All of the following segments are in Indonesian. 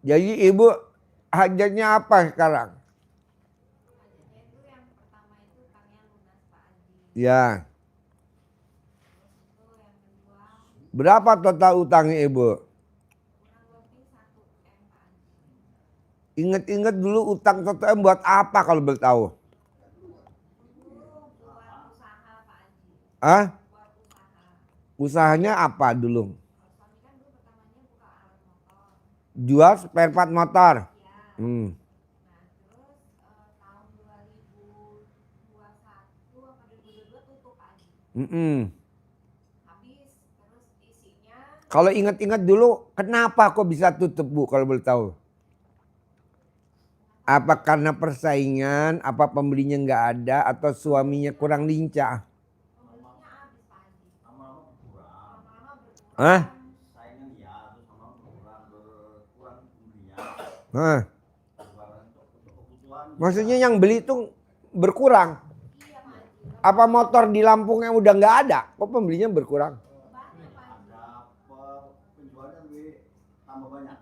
Jadi ibu hajatnya apa sekarang? Hajatnya itu yang pertama itu utangnya lunas Pak Haji. Ya. Terus itu yang kedua Berapa total utangnya ibu? kurang lebih 1 M Pak Haji. Ingat-ingat dulu utang total buat apa kalau boleh tahu? Dulu buat usaha Pak Haji. Ah? Buat usaha. Usahanya apa dulu? Kalau suami kan dulu pertamanya buka alat motor. Jual spare part motor. Ya. Hmm. Nah terus tahun 2021 apa 2022 tutup Pak Haji. Habis terus isinya Kalau ingat-ingat dulu, kenapa kok bisa tutup bu kalau boleh tahu? Apa karena persaingan, apa pembelinya nggak ada, atau suaminya kurang lincah? pembelinya habis Pak Haji. Lama-lama berkurang. Lama-lama berkurang. Hah? Saingan ya, terus lama-lama berkurang pembelinya. Hah? Barang untuk kebutuhan. Maksudnya yang beli itu berkurang? Iya Pak Haji. Apa motor di Lampung yang udah nggak ada? Kok pembelinya berkurang? Banyak Pak Haji. Ada penjualnya lebih tambah banyak.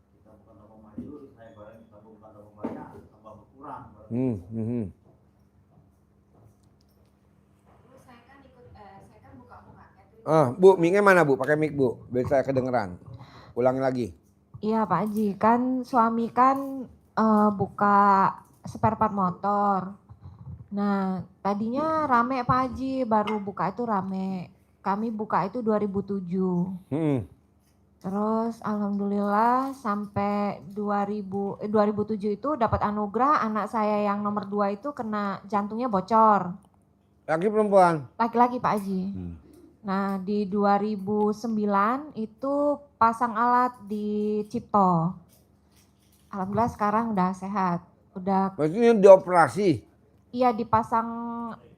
Kita bukan tambah maju, saya barang kita bukan tambah banyak, tambah berkurang. Terus saya kan buka-buka catering. Bu, mic-nya mana bu? Pakai mic bu, biar saya kedengeran. Ulangi lagi. Iya Pak Haji, kan suami kan buka spare part motor. Nah tadinya rame Pak Haji, baru buka itu rame. Kami buka itu 2007. Terus alhamdulillah sampai 2007 itu dapat anugerah anak saya yang nomor 2 itu kena jantungnya bocor. Laki perempuan? Laki-laki Pak Haji. Nah di 2009 itu pasang alat di Cipto. Alhamdulillah sekarang udah sehat. Udah Maksudnya dioperasi? iya dipasang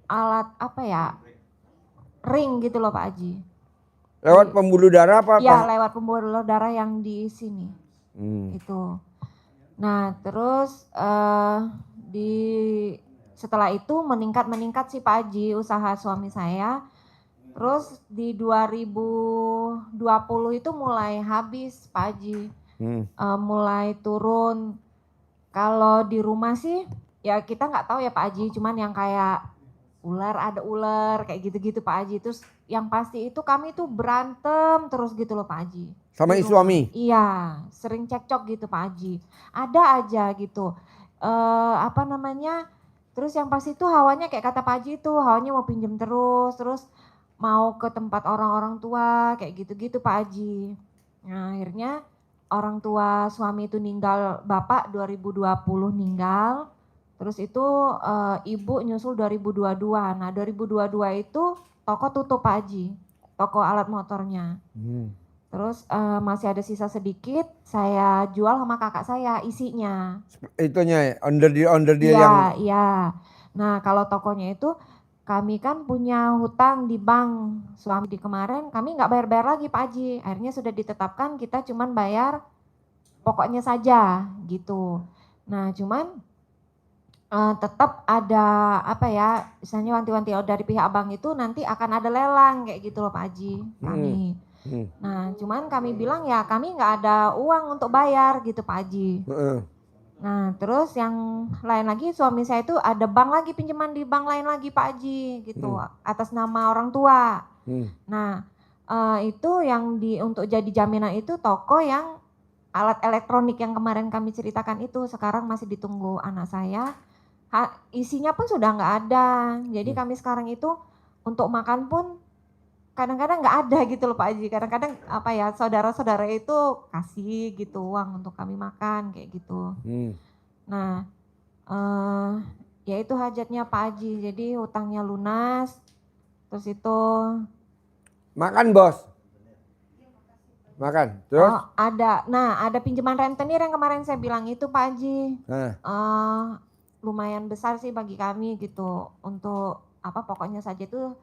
alat apa ya? Ring gitu loh Pak Haji. Lewat pembuluh darah apa? Iya lewat pembuluh darah yang di sini. Itu. Nah terus setelah itu meningkat sih Pak Haji usaha suami saya. Terus di 2020 itu mulai habis Pak Haji. Mulai turun. Kalau di rumah sih ya kita nggak tahu ya Pak Haji, cuman yang kayak ada ular kayak gitu-gitu Pak Haji. Terus yang pasti itu kami tuh berantem terus gitu loh Pak Haji. Sama Di suami? Iya, sering cekcok gitu Pak Haji. Ada aja gitu. Apa namanya? Terus yang pasti itu hawanya kayak kata Pak Haji itu, hawanya mau pinjem terus mau ke tempat orang-orang tua kayak gitu-gitu Pak Haji. Nah, akhirnya orang tua suami itu ninggal, bapak 2020 ninggal. Terus itu ibu nyusul 2022. Nah 2022 itu toko tutup Pak Haji, toko alat motornya. Terus masih ada sisa sedikit, saya jual sama kakak saya isinya. Itunya onder dia Iya, yang... iya. Nah kalau tokonya itu kami kan punya hutang di bank. Suami di kemarin kami nggak bayar-bayar lagi Pak Haji. Akhirnya sudah ditetapkan kita cuman bayar pokoknya saja gitu. Nah cuman tetap ada apa ya, misalnya wanti-wanti dari pihak bank itu nanti akan ada lelang kayak gitu loh Pak Haji kami. Nah cuman kami bilang ya kami nggak ada uang untuk bayar gitu Pak Haji. Nah terus yang lain lagi suami saya itu ada bank lagi, pinjaman di bank lain lagi Pak Haji gitu atas nama orang tua. Nah itu yang untuk jadi jaminan itu toko yang alat elektronik yang kemarin kami ceritakan itu sekarang masih ditunggu anak saya. Isinya pun sudah nggak ada. Jadi kami sekarang itu untuk makan pun kadang-kadang nggak ada gitu loh Pak Haji. Kadang-kadang apa ya saudara-saudara itu kasih gitu uang untuk kami makan kayak gitu. Nah ya itu hajatnya Pak Haji. Jadi hutangnya lunas. Terus itu Makan bos. Makan. Terus? ada pinjaman rentenir yang kemarin saya bilang itu Pak Haji. Lumayan besar sih bagi kami gitu. Untuk apa pokoknya saja itu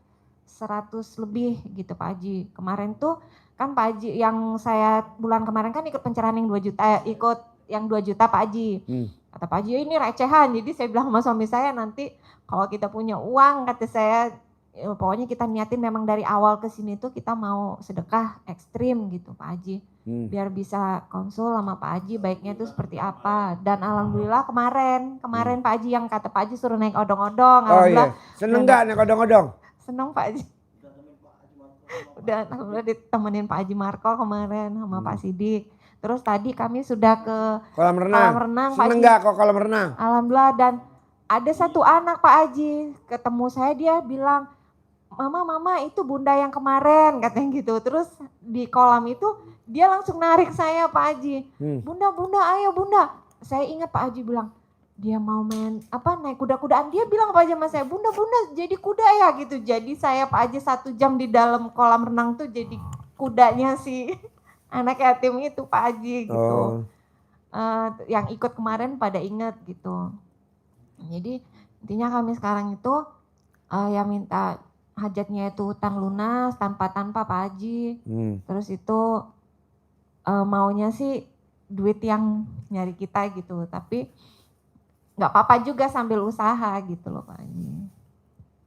100 lebih gitu Pak Haji. Kemarin tuh kan Pak Haji yang saya bulan kemarin kan ikut pencerahan yang 2 juta, ikut yang 2 juta Pak Haji. Kata Pak Haji ini recehan, jadi saya bilang sama suami saya nanti kalau kita punya uang kata saya pokoknya kita niatin memang dari awal ke sini tuh kita mau sedekah ekstrim gitu Pak Haji. Biar bisa konsul sama Pak Haji baiknya itu seperti apa. Dan alhamdulillah kemarin Pak Haji yang kata Pak Haji suruh naik odong-odong. Oh Alhamdulillah iya, seneng nggak naik odong-odong? seneng Pak Haji. Udah alhamdulillah ditemenin Pak Haji Marco kemarin sama Pak Sidik. Terus tadi kami sudah ke Kolam renang. Pak Seneng Haji. nggak kok kolam renang? Alhamdulillah, dan ada satu anak Pak Haji ketemu saya, dia bilang, mama itu bunda yang kemarin katanya gitu. Terus di kolam itu dia langsung narik saya Pak Haji. Bunda ayo bunda. Saya ingat Pak Haji bilang dia mau main naik kuda-kudaan. Dia bilang apa aja sama saya, bunda jadi kuda ya gitu. Jadi saya Pak Haji 1 jam di dalam kolam renang tuh jadi kudanya si anak yatim itu Pak Haji gitu. Yang ikut kemarin pada ingat gitu. Jadi intinya kami sekarang itu yang minta hajatnya itu hutang lunas tanpa Pak Haji. Terus itu maunya sih duit yang nyari kita gitu, tapi nggak apa-apa juga sambil usaha gitu loh Pak Haji.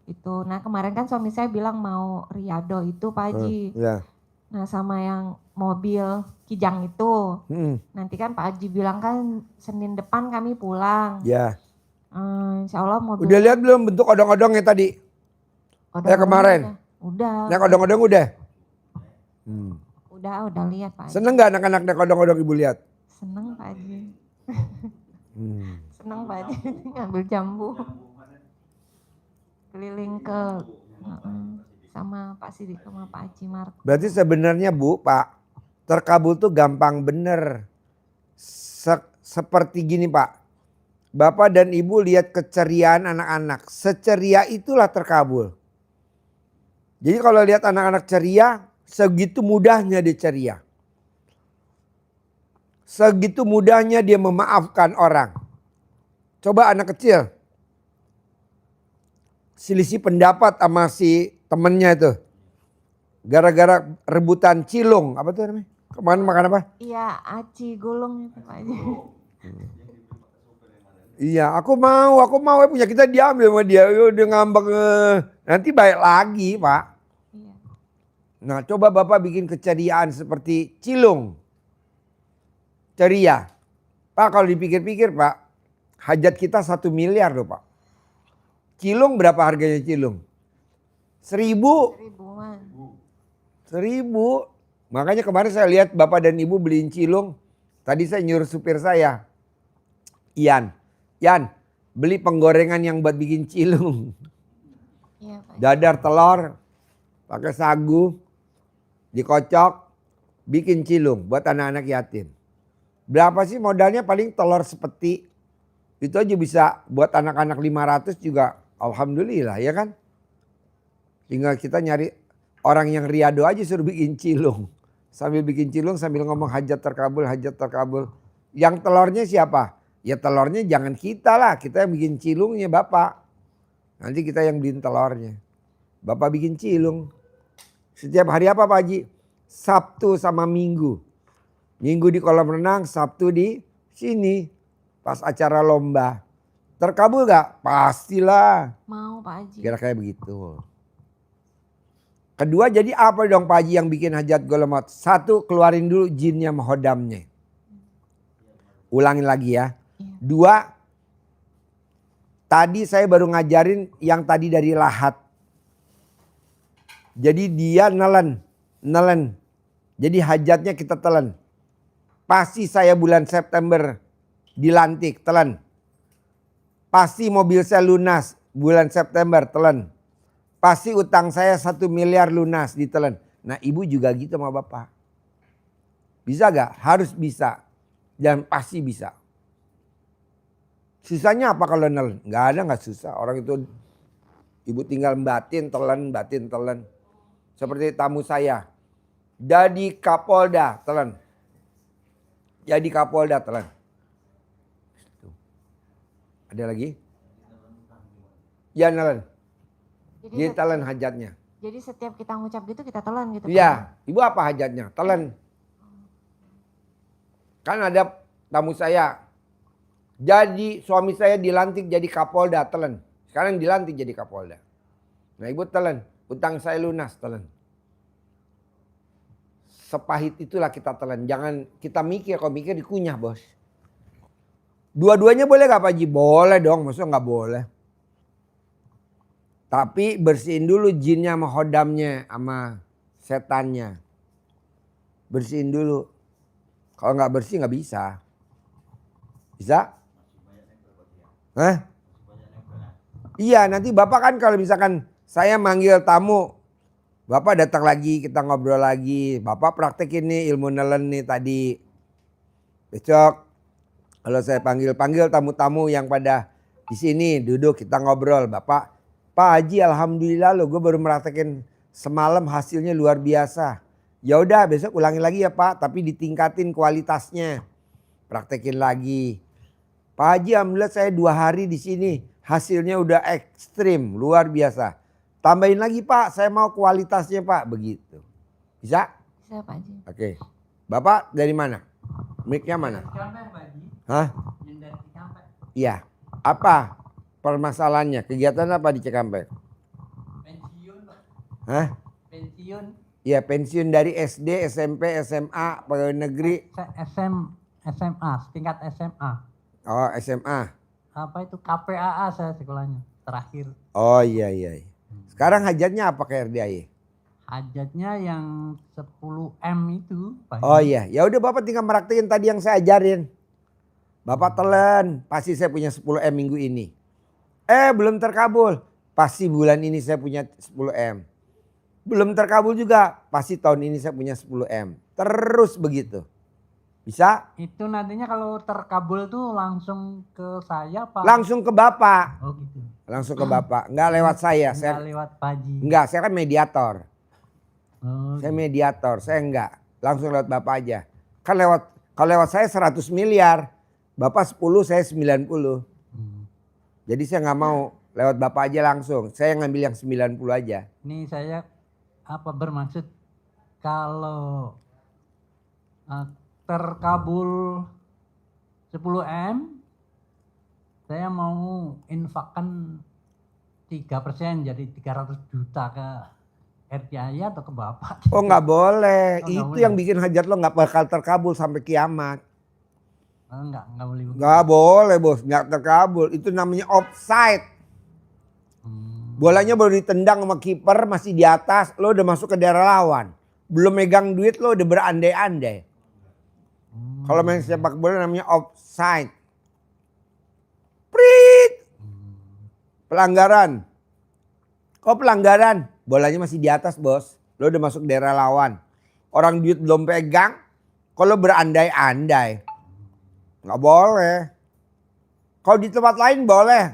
Itu. Nah kemarin kan suami saya bilang mau Riado itu Pak Haji. Nah sama yang mobil Kijang itu. Nanti kan Pak Haji bilang kan Senin depan kami pulang. Insya Allah mobil. Udah lihat belum bentuk odong-odongnya tadi? Kemarin. Udah. Naik odong-odong udah? Udah lihat Pak Haji. Seneng nggak anak-anak naik odong-odong ibu lihat? Seneng Pak Haji. Seneng Pak Haji ngambil jambu. Keliling ke sama Pak Sidik sama Pak Haji Marco. Berarti sebenarnya Bu, Pak, terkabul tuh gampang bener. Seperti gini Pak, Bapak dan Ibu lihat keceriaan anak-anak, seceria itulah terkabul. Jadi kalau lihat anak-anak ceria, segitu mudahnya dia ceria. Segitu mudahnya dia memaafkan orang. Coba anak kecil, selisih pendapat sama si temennya itu. Gara-gara rebutan cilung, apa tuh namanya? Kemarin makan apa? Iya, aci gulung itu Pak Haji. Iya, aku mau punya kita diambil sama dia, udah ngambek, nanti balik lagi Pak. Iya. Nah coba Bapak bikin keceriaan seperti cilung. Ceria. Pak kalau dipikir-pikir Pak, hajat kita 1 miliar loh Pak. Cilung berapa harganya cilung? 1.000. 1.000. Makanya kemarin saya lihat Bapak dan Ibu beliin cilung. Tadi saya nyuruh supir saya, Yan, beli penggorengan yang buat bikin cilung. Iya, Pak. Dadar telur, pakai sagu, dikocok, bikin cilung buat anak-anak yatim. Berapa sih modalnya? Paling telur sepeti. Itu aja bisa buat anak-anak 500 juga alhamdulillah ya kan. Tinggal kita nyari orang yang riado aja suruh bikin cilung. Sambil bikin cilung sambil ngomong hajat terkabul, hajat terkabul. Yang telurnya siapa? Ya telurnya jangan kita lah, kita yang bikin cilungnya Bapak. Nanti kita yang beliin telurnya. Bapak bikin cilung. Setiap hari apa Pak Haji? Sabtu sama Minggu. Minggu di kolam renang, Sabtu di sini. Pas acara lomba. Terkabul gak? Pastilah. Mau Pak Haji. Kira kayak begitu. Kedua jadi apa dong Pak Haji yang bikin hajat golomot? 1, keluarin dulu jinnya mahodamnya. Ulangin lagi ya. 2, tadi saya baru ngajarin yang tadi dari lahat. Jadi dia nelen. Jadi hajatnya kita telan. Pasti saya bulan September dilantik, telan. Pasti mobil saya lunas bulan September, telan. Pasti utang saya 1 miliar lunas, ditelan. Nah ibu juga gitu sama bapak. Bisa gak? Harus bisa. Dan pasti bisa. Susahnya apa kalau nelen? Gak ada, gak susah. Orang itu ibu tinggal batin, telan. Seperti tamu saya. Jadi Kapolda, telan. Jadi Kapolda, telan. Ada lagi? Ya nelen. Dia telan hajatnya. Jadi setiap kita ngucap gitu kita telan gitu. Iya. Ibu apa hajatnya? Telan. Kan ada tamu saya. Jadi suami saya dilantik jadi Kapolda, telan. Sekarang dilantik jadi Kapolda. Nah ibu telan, utang saya lunas telan. Sepahit itulah kita telan. Jangan kita mikir, kalau mikir dikunyah bos. Dua-duanya boleh gak Pak Haji? Boleh dong, maksudnya gak boleh. Tapi bersihin dulu jinnya sama hodamnya sama setannya. Bersihin dulu. Kalau gak bersih gak bisa. Bisa? Hah? Iya nanti Bapak kan kalau misalkan saya manggil tamu. Bapak datang lagi, kita ngobrol lagi. Bapak praktekin nih ilmu nelen nih tadi. Besok kalau saya panggil tamu-tamu yang pada di sini duduk kita ngobrol. Bapak, Pak Haji alhamdulillah loh gue baru praktekin semalam hasilnya luar biasa. Ya udah besok ulangi lagi ya Pak, tapi ditingkatin kualitasnya. Praktekin lagi. Pak Haji alhamdulillah saya 2 hari di sini hasilnya udah ekstrim, luar biasa. Tambahin lagi Pak, saya mau kualitasnya Pak, begitu. Bisa? Bisa Pak Haji. Oke. Bapak dari mana? Mic-nya mana? Cikampek, Pak Haji. Hah? Yang dari Cikampek. Iya. Apa permasalahannya? Kegiatan apa di Cikampek? Pensiun, Pak. Hah? Pensiun. Iya pensiun dari SD, SMP, SMA, pegawai negeri. SMA, tingkat SMA. Oh SMA. Apa itu KPAA saya sekolahnya terakhir. Oh iya. Sekarang hajatnya apa ke RDAI? Hajatnya yang 10M itu, Pak Haji. Oh iya, ya udah Bapak tinggal meraktekin tadi yang saya ajarin. Bapak telan, pasti saya punya 10M minggu ini. Belum terkabul, pasti bulan ini saya punya 10M. Belum terkabul juga, pasti tahun ini saya punya 10M. Terus begitu. Bisa? Itu nantinya kalau terkabul tuh langsung ke saya Pak. Langsung ke Bapak. Oh gitu. Langsung ke Bapak, nggak lewat saya. Enggak lewat Pak Haji. Enggak, saya kan mediator. Oh, Saya mediator, saya enggak. Langsung lewat Bapak aja. Kan kalau lewat saya 100 miliar. Bapak 10, saya 90. Hmm. Jadi saya nggak mau lewat Bapak aja langsung. Saya ngambil yang 90 aja. Ini saya bermaksud kalau terkabul 10M saya mau infakkan 3% jadi 300 juta ke RDAI atau ke Bapak. Oh nggak boleh. Oh, nggak Itu boleh. yang bikin hajat lo nggak bakal terkabul sampai kiamat. Enggak boleh begitu. Nggak boleh bos, nggak terkabul. Itu namanya offside. Bolanya baru ditendang sama kiper masih di atas. Lo udah masuk ke daerah lawan. Belum megang duit lo udah berandai-andai. Kalau main sepak bola namanya offside. Prit. Pelanggaran. Kok pelanggaran? Bolanya masih di atas bos. Lo udah masuk daerah lawan. Orang duit belum pegang. Kalau berandai-andai. Nggak boleh. Kalau di tempat lain boleh.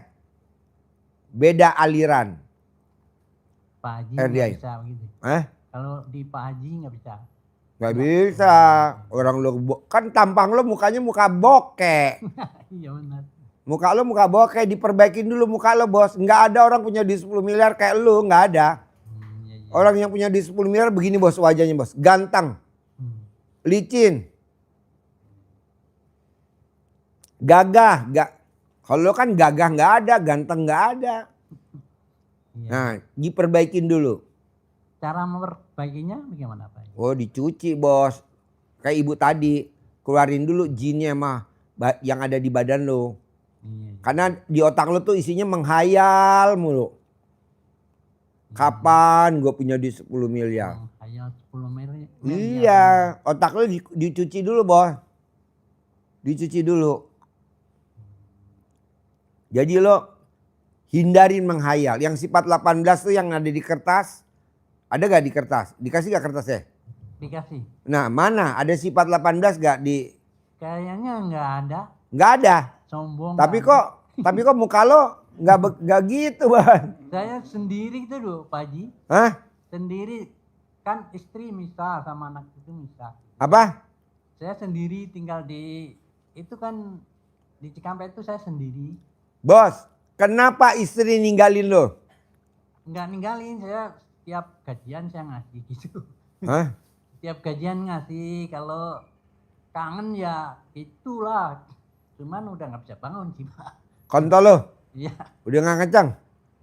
Beda aliran. Pak Haji RDAI. nggak bisa begitu. Kalau di Pak Haji nggak bisa. Nggak bisa. Orang lo kan tampang lo mukanya muka bokeh. Iya benar. Muka lo muka bokeh, diperbaikin dulu muka lo bos. Nggak ada orang punya di 10 miliar kayak lo, nggak ada. Iya. Orang yang punya di 10 miliar begini bos wajahnya bos. Ganteng, licin, gagah. Kalau lo kan gagah nggak ada, ganteng nggak ada. Iya. Nah diperbaikin dulu. Cara memperbaikinya bagaimana Pak? Oh dicuci bos. Kayak ibu tadi, keluarin dulu jinnya mah yang ada di badan lo. Iya. Karena di otak lo tuh isinya menghayal mulu. Kapan gue punya di 10 miliar? Kayak 10 miliar. Iya, otak lo dicuci dulu bos. Dicuci dulu. Jadi lo hindarin menghayal. Yang sifat 18 tuh yang ada di kertas. Ada gak di kertas? Dikasih gak kertasnya? Dikasih. Nah mana? Ada sifat 18 gak di? Kayaknya nggak ada. Gak ada. Sombong. Tapi nggak kok muka lo gak gitu bang. ada. Saya sendiri itu loh Pak Haji. Hah? Sendiri kan istri misah sama anak itu misah. Apa? Saya sendiri tinggal di itu kan di Cikampek itu saya sendiri. Bos, kenapa istri ninggalin lo? Nggak ninggalin, saya tiap gajian saya ngasih gitu. Hah? Tiap gajian ngasih, kalau kangen ya itulah. Cuman udah nggak bisa bangun sih Pak. Kontol lo? Iya, Udah gak kencang?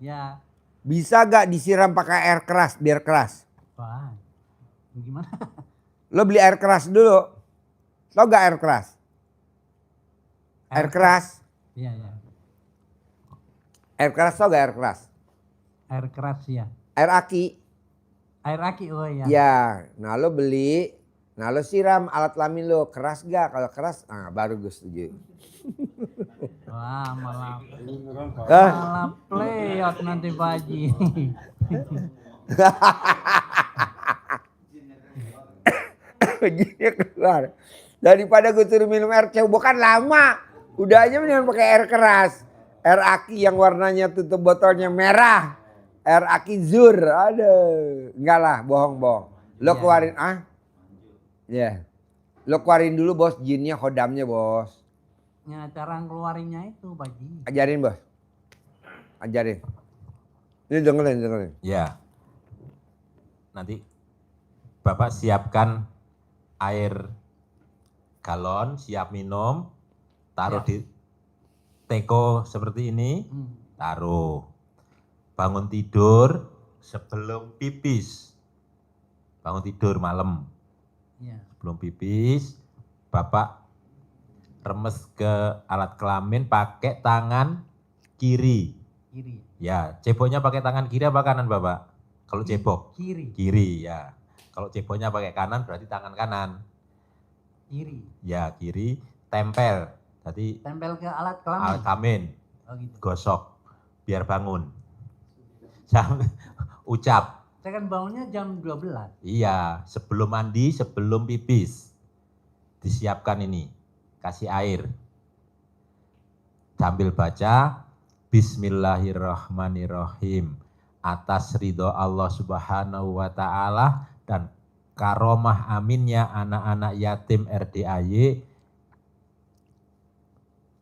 ya Bisa gak disiram pakai air keras biar keras? Wah, gimana? Lo beli air keras dulu. Tau gak air keras? Air keras. Iya, iya. Air keras tau gak air keras? Air keras ya. Air aki. Air aki, oh iya. Ya, nah lo beli. Nah lo siram alat kelamin lo. Keras gak? Kalau keras, baru gue setuju. Wah, malah Hah? playout nanti Pak Haji. Jinnya keluar. Daripada gue suruh minum air cebok kan lama. Udah aja mendingan pakai air keras. Air aki yang warnanya tutup botolnya merah. Air aki zur. Aduh. Enggak lah, bohong-bohong. Lo Iya. keluarin Ya. Lo keluarin dulu bos jinnya, hodamnya bos. Ya, cara ngeluarinnya itu Pak Haji. Ajarin bos. Ajarin. Ini dengerin. Ya. Nanti Bapak siapkan air galon, siap minum, taruh di teko seperti ini, taruh. Bangun tidur sebelum pipis. Bangun tidur malam. Iya. Sebelum pipis, Bapak remes ke alat kelamin pakai tangan kiri. Kiri. Ya, ceboknya pakai tangan kiri apa kanan Bapak? Kalau cebok? Kiri. Kiri, ya. Kalau ceboknya pakai kanan berarti tangan kanan. Kiri. Ya, kiri tempel. Jadi Tempel ke alat kelamin. alat kelamin, Oh gitu. gosok biar bangun. Ucap. Saya kan bangunnya jam 12. Iya, sebelum mandi, sebelum pipis. Disiapkan ini, kasih air. Sambil baca, Bismillahirrahmanirrahim. Atas ridho Allah Subhanahu wa Ta'ala dan karomah aminnya anak-anak yatim RDAY,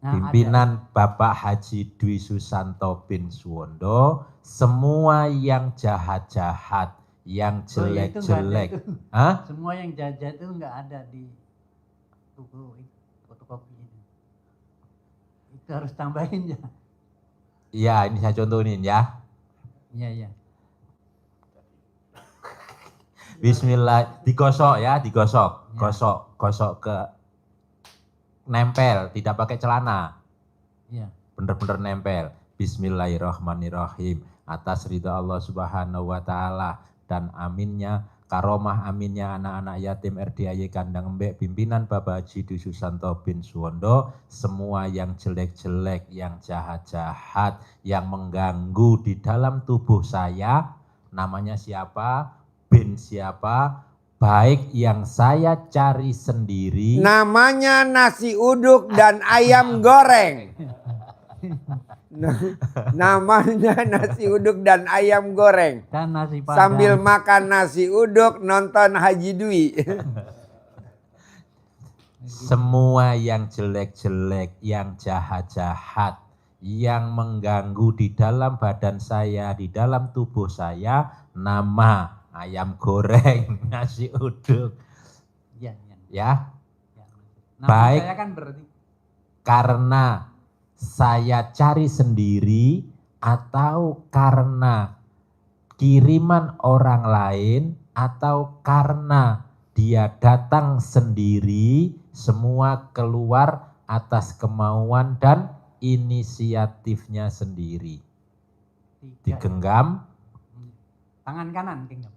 Nah, pimpinan Bapak Haji Dwi Susanto bin Suwondo, semua yang jahat-jahat, yang Oh iya, itu nggak ada jelek-jelek. itu. Hah? Semua yang jajan itu nggak ada di buku fotokopi ini. Itu harus tambahin ya. Iya, ini saya contohin ya. Iya, iya. Bismillah, digosok ya, digosok. Ya. Gosok ke nempel, tidak pakai celana. Iya. Bener-bener nempel. Bismillahirrahmanirrahim. Atas ridha Allah Subhanahu wa Ta'ala dan aminnya, karomah aminnya anak-anak yatim RDAY Kandang Embek, pimpinan Bapak Haji Dwi Susanto bin Suwondo, semua yang jelek-jelek, yang jahat-jahat, yang mengganggu di dalam tubuh saya, namanya siapa, bin siapa, baik yang saya cari sendiri. Namanya nasi uduk dan ayam goreng. Namanya nasi uduk dan ayam goreng. Dan nasi padang. Sambil makan nasi uduk nonton Haji Dwi. Semua yang jelek-jelek, yang jahat-jahat, yang mengganggu di dalam badan saya, di dalam tubuh saya, nama ayam goreng, nasi uduk. Iya, iya. Ya, Ya. Nama Baik. saya kan berarti karena saya cari sendiri atau karena kiriman orang lain atau karena dia datang sendiri, semua keluar atas kemauan dan inisiatifnya sendiri. tiga. Digenggam, Tangan kanan genggam.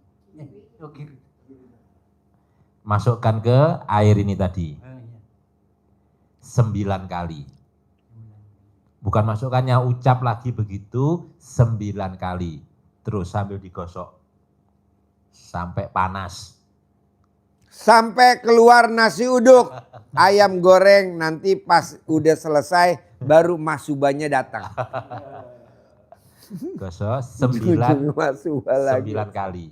Oh, kiri. masukkan ke air ini tadi Oh, iya. 9 kali. Bukan masukannya, ucap lagi begitu 9 kali. Terus sambil digosok sampai panas. Sampai keluar nasi uduk. Ayam goreng nanti pas udah selesai baru masubanya datang. Gosok 9 Masubah lagi. kali.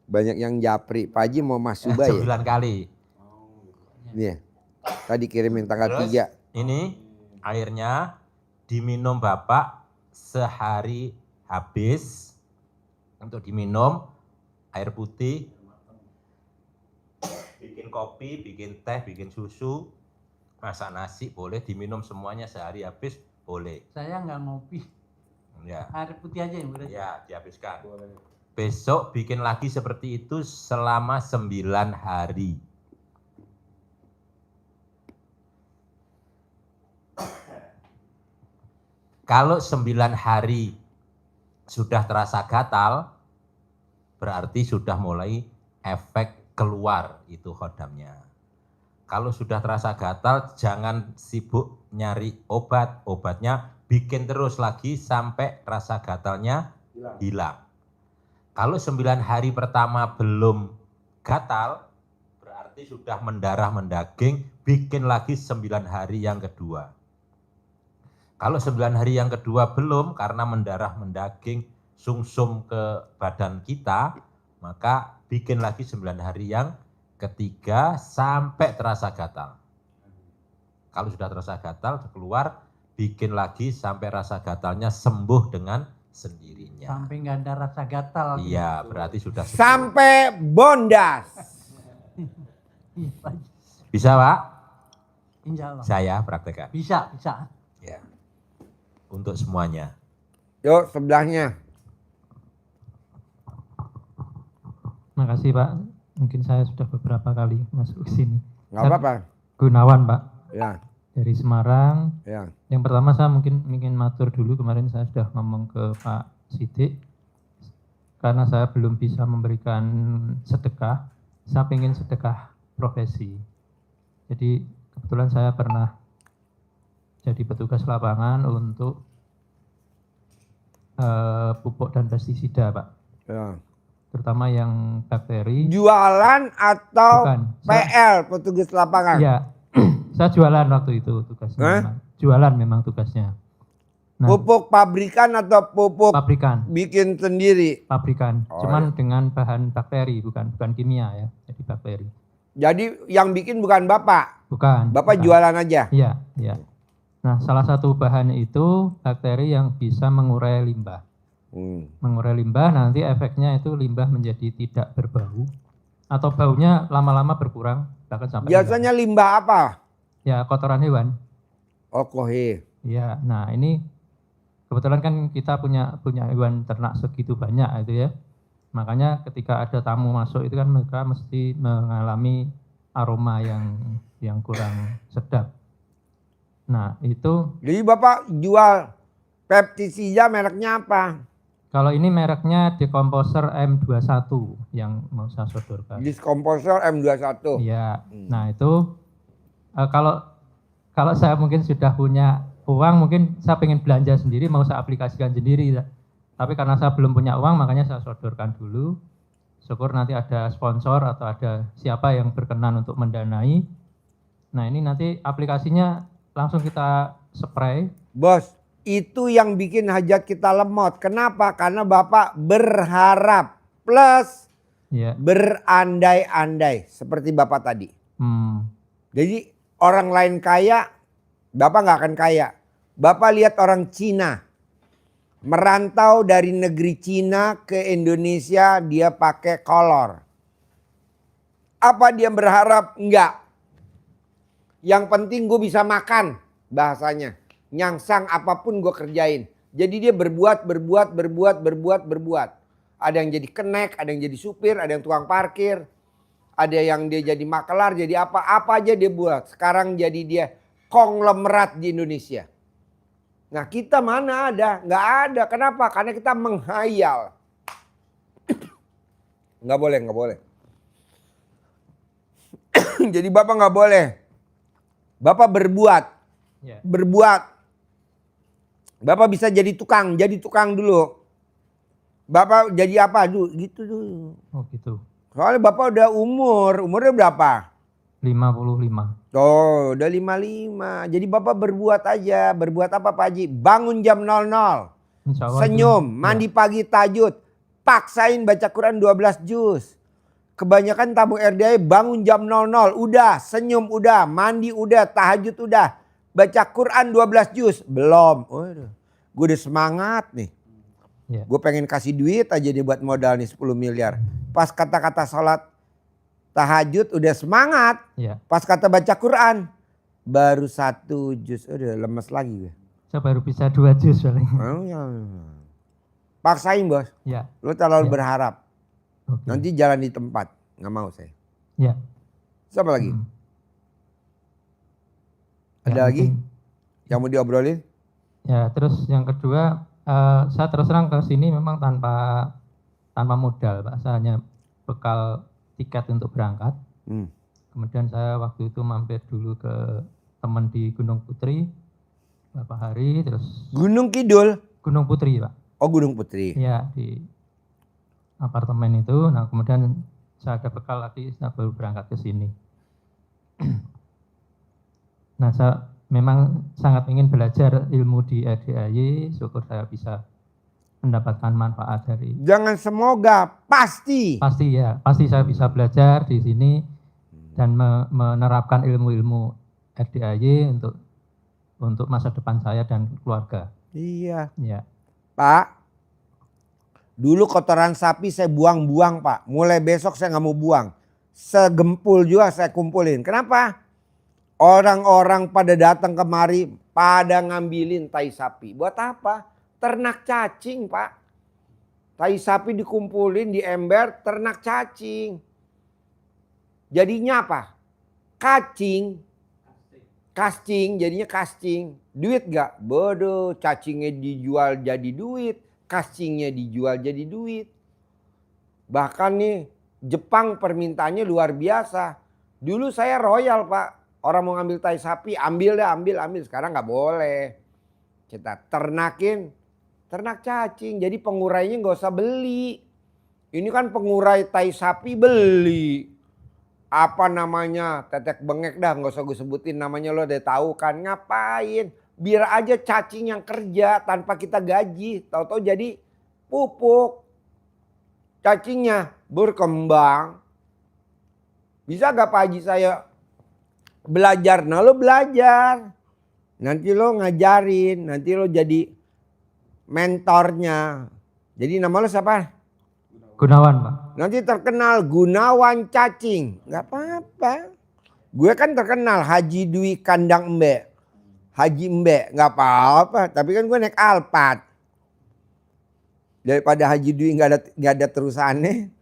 Banyak yang japri. Pak Haji mau masubah ya? 9 kali. Nih. Tadi kirimin tanggal Terus 3. ini airnya diminum Bapak sehari habis. Untuk diminum air putih, bikin kopi, bikin teh, bikin susu, masak nasi boleh diminum semuanya sehari habis boleh. Saya nggak ngopi. Ya. Air putih aja yang berarti. Ya, dihabiskan. Besok bikin lagi seperti itu selama 9 hari. Kalau 9 hari sudah terasa gatal, berarti sudah mulai efek keluar itu khodamnya. Kalau sudah terasa gatal, jangan sibuk nyari obat. Obatnya bikin terus lagi sampai rasa gatalnya hilang. Kalau 9 hari pertama belum gatal, berarti sudah mendarah mendaging, bikin lagi 9 hari yang kedua. Kalau 9 hari yang kedua belum, karena mendarah mendaging, sungsum ke badan kita, maka bikin lagi 9 hari yang ketiga sampai terasa gatal. Kalau sudah terasa gatal, keluar, bikin lagi sampai rasa gatalnya sembuh dengan sendirinya. Sampai nggak ada rasa gatal. Iya, berarti sudah sembuh. Sampai bondas. Iya, Pak Haji. Bisa, Pak? Insya Allah. Saya praktekkan. Bisa. Ya. Untuk semuanya. Yuk sebelahnya. Makasih Pak, mungkin saya sudah beberapa kali masuk ke sini. Nggak apa-apa. Gunawan Pak, Ya, dari Semarang. ya. Yang pertama saya mungkin ingin matur dulu, kemarin saya sudah ngomong ke Pak Sidik. Karena saya belum bisa memberikan sedekah, saya ingin sedekah profesi. Jadi kebetulan saya pernah jadi petugas lapangan untuk pupuk dan pestisida Pak. Ya. Terutama yang bakteri. Jualan atau Bukan. PL, petugas lapangan? Iya, saya jualan waktu itu tugasnya. Hah? Memang. Jualan memang tugasnya. Nah, Pupuk pabrikan atau pupuk pabrikan, bikin sendiri? pabrikan. Oh, Cuman dengan bahan bakteri, bukan kimia ya, jadi bakteri. Jadi yang bikin bukan Bapak? Bukan. Bapak bukan. jualan aja? Iya, iya. Nah, salah satu bahan itu bakteri yang bisa mengurai limbah. Mengurai limbah, nanti efeknya itu limbah menjadi tidak berbau atau baunya lama-lama berkurang bahkan sampai Biasanya limbah apa? hilang. Ya, kotoran hewan. Oh, kohe. Ya, nah ini kebetulan kan kita punya hewan ternak segitu banyak itu ya. Makanya ketika ada tamu masuk itu kan mereka mesti mengalami aroma yang kurang sedap. Nah, itu Jadi Bapak jual pestisida mereknya apa? kalau ini mereknya Decomposer M21 yang mau saya sodorkan. Diskomposer M21. Iya. Nah, itu kalau saya mungkin sudah punya uang, mungkin saya pengen belanja sendiri, mau saya aplikasikan sendiri. Tapi karena saya belum punya uang, makanya saya sodorkan dulu. Syukur nanti ada sponsor atau ada siapa yang berkenan untuk mendanai. Nah, ini nanti aplikasinya langsung kita spray. Bos, itu yang bikin hajat kita lemot. Kenapa? Karena Bapak berharap plus Ya. berandai-andai seperti Bapak tadi. Hmm. Jadi orang lain kaya, Bapak nggak akan kaya. Bapak lihat orang Cina merantau dari negeri Cina ke Indonesia, dia pakai kolor. Apa dia berharap? Enggak. Yang penting gue bisa makan, bahasanya. Nyangsang apapun gue kerjain. Jadi dia berbuat. Ada yang jadi kenek, ada yang jadi supir, ada yang tukang parkir. Ada yang dia jadi makelar, jadi apa aja dia buat. Sekarang jadi dia konglomerat di Indonesia. Nah kita mana ada? Nggak ada. Kenapa? Karena kita menghayal. Nggak boleh. Jadi Bapak nggak boleh. Bapak berbuat. Ya. Berbuat. Bapak bisa jadi tukang dulu. Bapak jadi apa dulu? Gitu dulu. Oh gitu. Soalnya Bapak udah umurnya berapa? 55. Oh, udah 55. Jadi Bapak berbuat aja. Berbuat apa Pak Haji? Bangun jam 00. Insya Allah Senyum, itu- mandi pagi tahajud. Paksain baca Quran 12 juz. Kebanyakan tabung RDI bangun jam 00. Udah, senyum udah, mandi udah, tahajud udah. Baca Quran 12 juz. Belum. Gue udah semangat nih. Ya. Gue pengen kasih duit aja dia buat modal nih 10 miliar. Pas kata-kata sholat tahajud udah semangat. Ya. Pas kata baca Quran baru 1 juz. Udah lemes lagi gue. Saya baru bisa 2 juz paling. Oh, ya. Paksain bos, Ya, lu terlalu Ya. berharap. oke. Nanti jalan di tempat, nggak mau saya. Ya. Siapa lagi? Hmm. Ada Ya, lagi mungkin. yang mau diobrolin? Ya, terus yang kedua, saya terus terang ke sini memang tanpa modal, Pak. Saya hanya bekal tiket untuk berangkat. Hmm. Kemudian saya waktu itu mampir dulu ke teman di Gunung Putri beberapa hari, terus Gunung Kidul. Gunung Putri, Pak. Oh, Gunung Putri. Ya, di apartemen itu. Nah, kemudian saya ada bekal lagi, saya baru berangkat ke sini. Nah, saya memang sangat ingin belajar ilmu di RDAY, syukur saya bisa mendapatkan manfaat dari. Jangan semoga, pasti. Pasti saya bisa belajar di sini dan menerapkan ilmu-ilmu RDAY untuk masa depan saya dan keluarga. Iya. Ya, Pak, dulu kotoran sapi saya buang-buang Pak. Mulai besok saya nggak mau buang. Segempul juga saya kumpulin. Kenapa? Orang-orang pada datang kemari pada ngambilin tai sapi. Buat apa? Ternak cacing Pak. Tai sapi dikumpulin di ember, ternak cacing. Jadinya apa? Casting, jadinya casting. Duit gak? Bodoh, cacingnya dijual jadi duit. Castingnya dijual jadi duit. Bahkan nih Jepang permintaannya luar biasa. Dulu saya royal Pak. Orang mau ngambil tai sapi, ambil dah, ambil. Sekarang gak boleh. Kita ternakin, ternak cacing. Jadi pengurainya gak usah beli. Ini kan pengurai tai sapi beli. Apa namanya, tetek bengek dah, nggak usah gue sebutin namanya, lo udah tahu kan. Ngapain? Biar aja cacing yang kerja tanpa kita gaji, tahu-tahu jadi pupuk. Cacingnya berkembang. Bisa gak Pak Haji saya belajar? Nah lo belajar, nanti lo ngajarin, nanti lo jadi mentornya. Jadi nama lo siapa? Gunawan, Pak. Nanti terkenal Gunawan Cacing. Gak apa-apa. Gue kan terkenal Haji Dwi Kandang Embe. Haji Embe. Gak apa-apa. Tapi kan gue naik Alphard. Daripada Haji Dwi gak ada terusannya.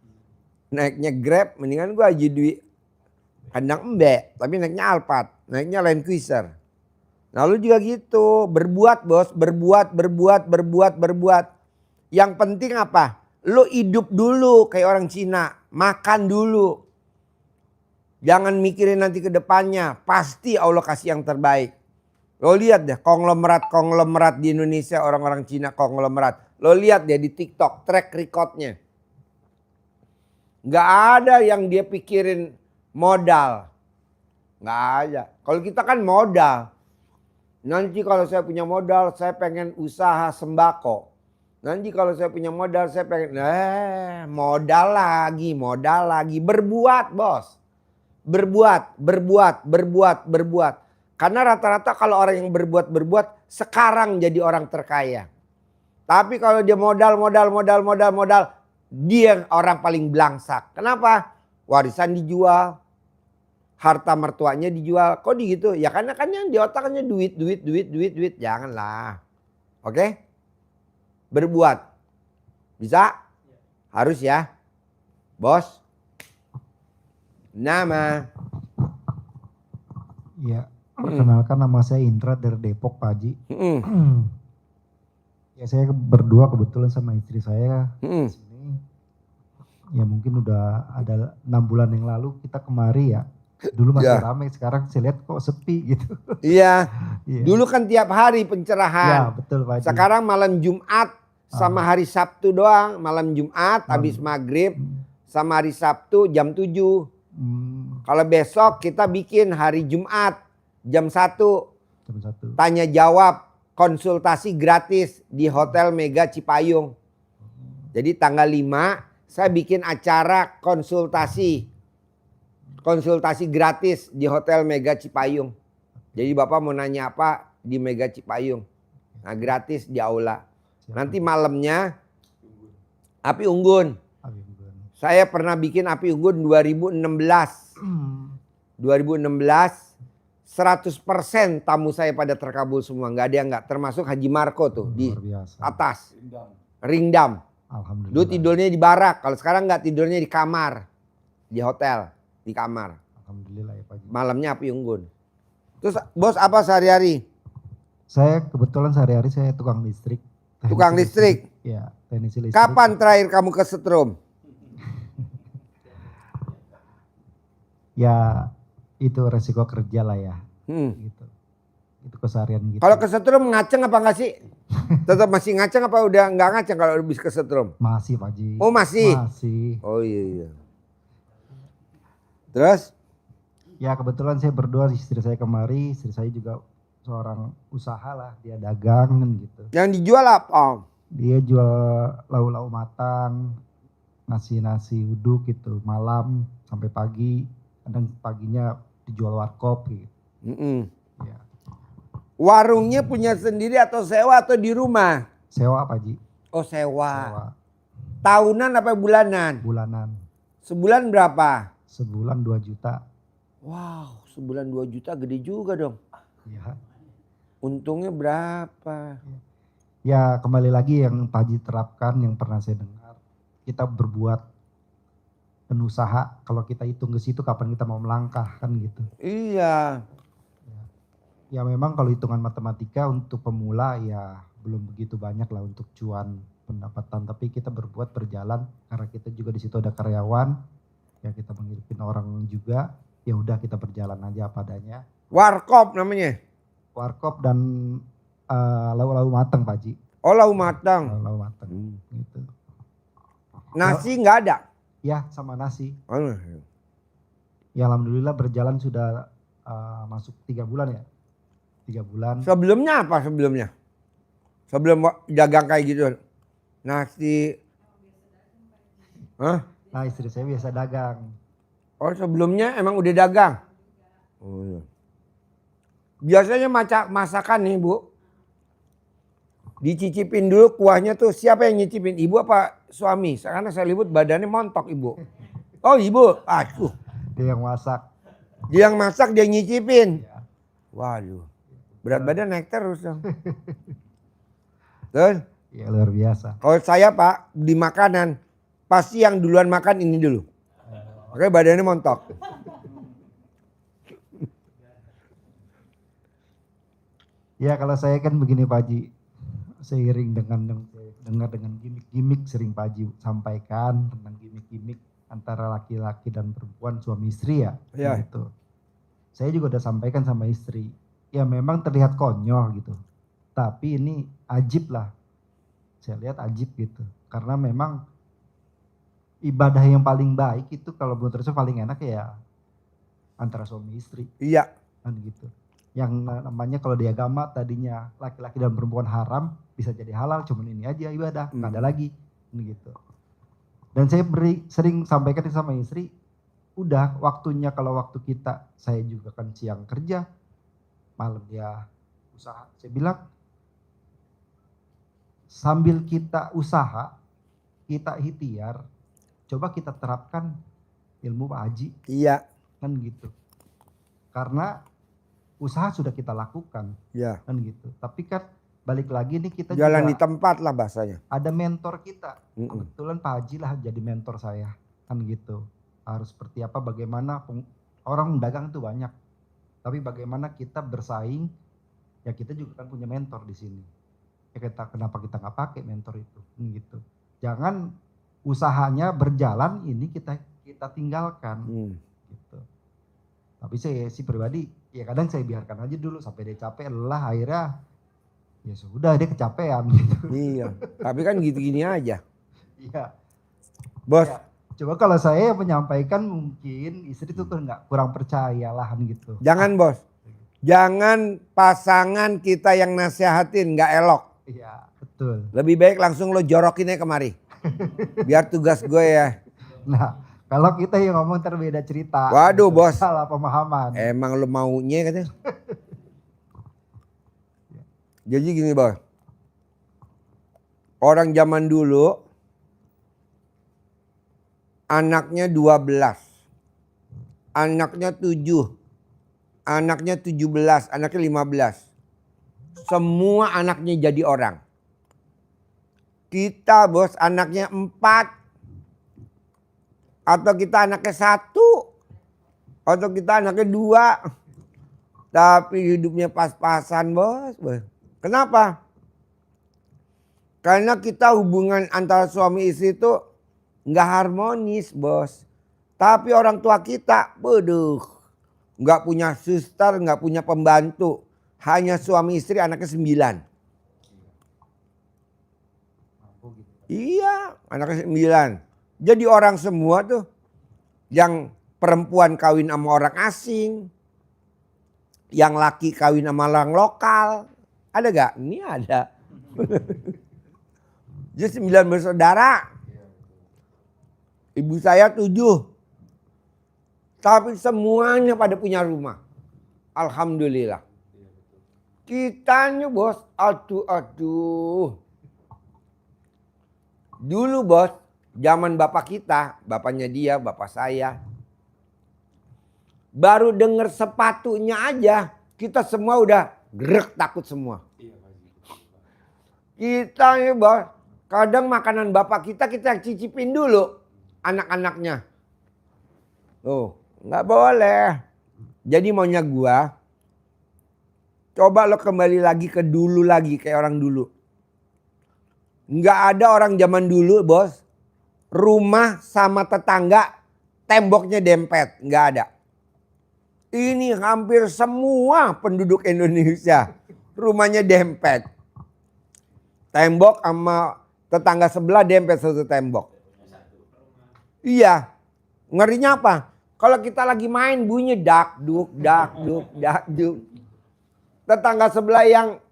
Naiknya Grab. Mendingan gue Haji Dwi Kandang Embe. Tapi naiknya Alphard. Naiknya Land Cruiser. Nah lu juga gitu. Berbuat bos. Berbuat. Yang penting apa? Lo hidup dulu kayak orang Cina. Makan dulu. Jangan mikirin nanti ke depannya. Pasti Allah kasih yang terbaik. Lo lihat deh konglomerat di Indonesia. Orang-orang Cina konglomerat. Lo lihat deh di TikTok track recordnya. Gak ada yang dia pikirin modal. Gak ada. Kalau kita kan modal. Nanti kalau saya punya modal saya pengen usaha sembako. Nanti kalau saya punya modal saya pengen modal lagi. Berbuat bos. Berbuat. Karena rata-rata kalau orang yang berbuat sekarang jadi orang terkaya. Tapi kalau dia modal, dia orang paling belangsak. Kenapa? Warisan dijual. Harta mertuanya dijual. Kok gitu? Ya karena kan yang di otaknya duit. Janganlah. Oke? Berbuat. Bisa? Harus ya. Bos. Nama. Ya, perkenalkan nama saya Indra dari Depok, Pak Haji. Ya saya berdua kebetulan sama istri saya di sini. Ya mungkin udah ada 6 bulan yang lalu kita kemari ya. Dulu masih ramai, sekarang saya lihat kok sepi gitu. Iya. Iya. Dulu kan tiap hari pencerahan. Ya betul Pak Haji. Sekarang malam Jumat sama hari Sabtu doang. Malam Jumat habis maghrib sama hari Sabtu jam 7. Kalau besok kita bikin hari Jumat jam 1. Jam 1. Tanya jawab konsultasi gratis di Hotel Mega Cipayung. Jadi tanggal 5 saya bikin acara konsultasi gratis di Hotel Mega Cipayung. Jadi Bapak mau nanya apa di Mega Cipayung. Nah gratis di aula. Nanti malamnya api unggun. Saya pernah bikin api unggun 2016. 100% tamu saya pada terkabul semua. Nggak ada yang nggak. Termasuk Haji Marco tuh di Luar biasa. atas. Ringdam. Alhamdulillah. Dulu tidurnya di barak. Kalau sekarang nggak, tidurnya di kamar. Di hotel. Di kamar. Alhamdulillah ya Pak Haji. Malamnya api unggun. Terus bos apa sehari-hari? Saya kebetulan sehari-hari saya tukang listrik. Tukang listrik? Ya, teknisi listrik. Kapan terakhir kamu kesetrum? Ya itu resiko kerja lah ya. Gitu. Itu keseharian gitu. Kalau kesetrum ngaceng apa enggak sih? Tetap masih ngaceng apa udah nggak ngaceng kalau habis kesetrum? Masih Pak Haji. Oh masih? Masih. Oh iya. Terus? Ya kebetulan saya berdua istri saya kemari. Istri saya juga seorang usaha lah. Dia dagang kan gitu. Yang dijual apa? Dia jual lauk-lauk matang. Nasi-nasi uduk gitu. Malam sampai pagi. Kadang paginya dijual warkop gitu. Ya. Warungnya punya sendiri atau sewa atau di rumah? Sewa Pak Haji. Oh sewa. Sewa. Tahunan apa bulanan? Bulanan. Sebulan berapa? Sebulan 2 juta. Wow, sebulan 2 juta gede juga dong. Ya. Untungnya berapa? Ya kembali lagi yang Pak Haji terapkan yang pernah saya dengar. Kita berbuat penusaha. Kalau kita hitung ke situ kapan kita mau melangkah kan gitu. Iya. Ya memang kalau hitungan matematika untuk pemula ya belum begitu banyak lah untuk cuan pendapatan. Tapi kita berbuat berjalan karena kita juga di situ ada karyawan. Ya kita menghidupin orang juga. Ya udah kita berjalan aja apa adanya. Warkop namanya? Warkop dan lauk-lauk matang Pak Haji. Oh lau matang. Lauk matang gitu. Nasi nggak ada? Ya sama nasi. Oh, Ya alhamdulillah berjalan sudah masuk 3 bulan ya. 3 bulan. sebelumnya apa sebelumnya? Sebelum dagang kayak gitu? Nasi. Hah? Nah istri saya biasa dagang. Oh sebelumnya emang udah dagang? Oh, iya. Biasanya masakan nih Bu. Dicicipin dulu kuahnya tuh, siapa yang nyicipin? Ibu apa suami? Karena saya lihat badannya montok Ibu. Oh Ibu, aduh. Dia yang masak. Dia yang masak, dia nyicipin. Ya. Waduh, berat badan naik terus dong. Terus? Ya luar biasa. Kalau saya Pak, di makanan, pasti yang duluan makan ini dulu. Makanya badannya montok. Ya kalau saya kan begini Pak Haji. Seiring dengan dengar dengan gimmick-gimmick sering Pak Haji sampaikan tentang gimmick-gimmick antara laki-laki dan perempuan suami istri ya. Iya. Gitu. Saya juga udah sampaikan sama istri. Ya memang terlihat konyol gitu. Tapi ini ajib lah. Saya lihat ajib gitu. Karena memang ibadah yang paling baik itu kalau menurut saya paling enak ya antara suami istri. Iya. Kan gitu. Yang namanya kalau di agama tadinya laki-laki dan perempuan haram bisa jadi halal, cuman ini aja ibadah, nggak ada lagi gitu. Dan saya sering sampaikan sama istri, udah waktunya kalau waktu kita, saya juga kan siang kerja, malam ya usaha. Saya bilang sambil kita usaha, kita ikhtiar, coba kita terapkan ilmu Pak Haji. Iya. Kan gitu. Karena usaha sudah kita lakukan. Iya. Kan gitu. Tapi kan balik lagi nih kita Jalan di juga tempat lah bahasanya. ada mentor kita. Kebetulan Pak Haji lah jadi mentor saya. Kan gitu. Harus seperti apa, bagaimana orang dagang itu banyak. Tapi bagaimana kita bersaing, ya kita juga kan punya mentor di sini. Ya kenapa kita nggak pakai mentor itu? Gitu. Jangan usahanya berjalan ini kita tinggalkan. Gitu. Tapi saya si pribadi ya kadang saya biarkan aja dulu sampai dia capek, lelah, akhirnya ya sudah dia kecapean gitu. Iya. Tapi kan gitu-gini aja. Iya. Bos. Ya, coba kalau saya menyampaikan mungkin istri tuh kurang percaya lah gitu. Jangan bos. Jangan pasangan kita yang nasihatin, nggak elok. Iya betul. Lebih baik langsung lo jorokinnya kemari. Biar tugas gue ya. Nah kalau kita yang ngomong terbeda cerita. Waduh, gitu. bos. Salah pemahaman. Emang lo maunya katanya. Jadi gini bos. Orang zaman dulu anaknya 12. Anaknya 7. anaknya 17, anaknya 15. Semua anaknya jadi orang. Kita bos anaknya 4. Atau kita anaknya 1. Atau kita anaknya 2. Tapi hidupnya pas-pasan bos. Kenapa? Karena kita hubungan antara suami istri itu nggak harmonis bos. Tapi orang tua kita, nggak punya suster, nggak punya pembantu. Hanya suami istri anaknya 9. Iya, anaknya 9. Jadi orang semua tuh yang perempuan kawin sama orang asing, yang laki kawin sama orang lokal. Ada gak? Ini ada. Jadi 9 bersaudara. Ibu saya 7. Tapi semuanya pada punya rumah. Alhamdulillah. Kitanya bos, aduh. Dulu bos, zaman bapak kita, bapaknya dia, bapak saya. Baru denger sepatunya aja, kita semua udah grek takut semua. Kita ya bos, kadang makanan bapak kita cicipin dulu anak-anaknya. Oh, nggak boleh. Jadi maunya gua, coba lo kembali lagi ke dulu lagi kayak orang dulu. Nggak ada orang zaman dulu bos, rumah sama tetangga temboknya dempet, nggak ada. Ini hampir semua penduduk Indonesia rumahnya dempet. Tembok sama tetangga sebelah dempet satu tembok. Iya, ngerinya apa? Kalau kita lagi main bunyi dak duk. Tetangga sebelah yang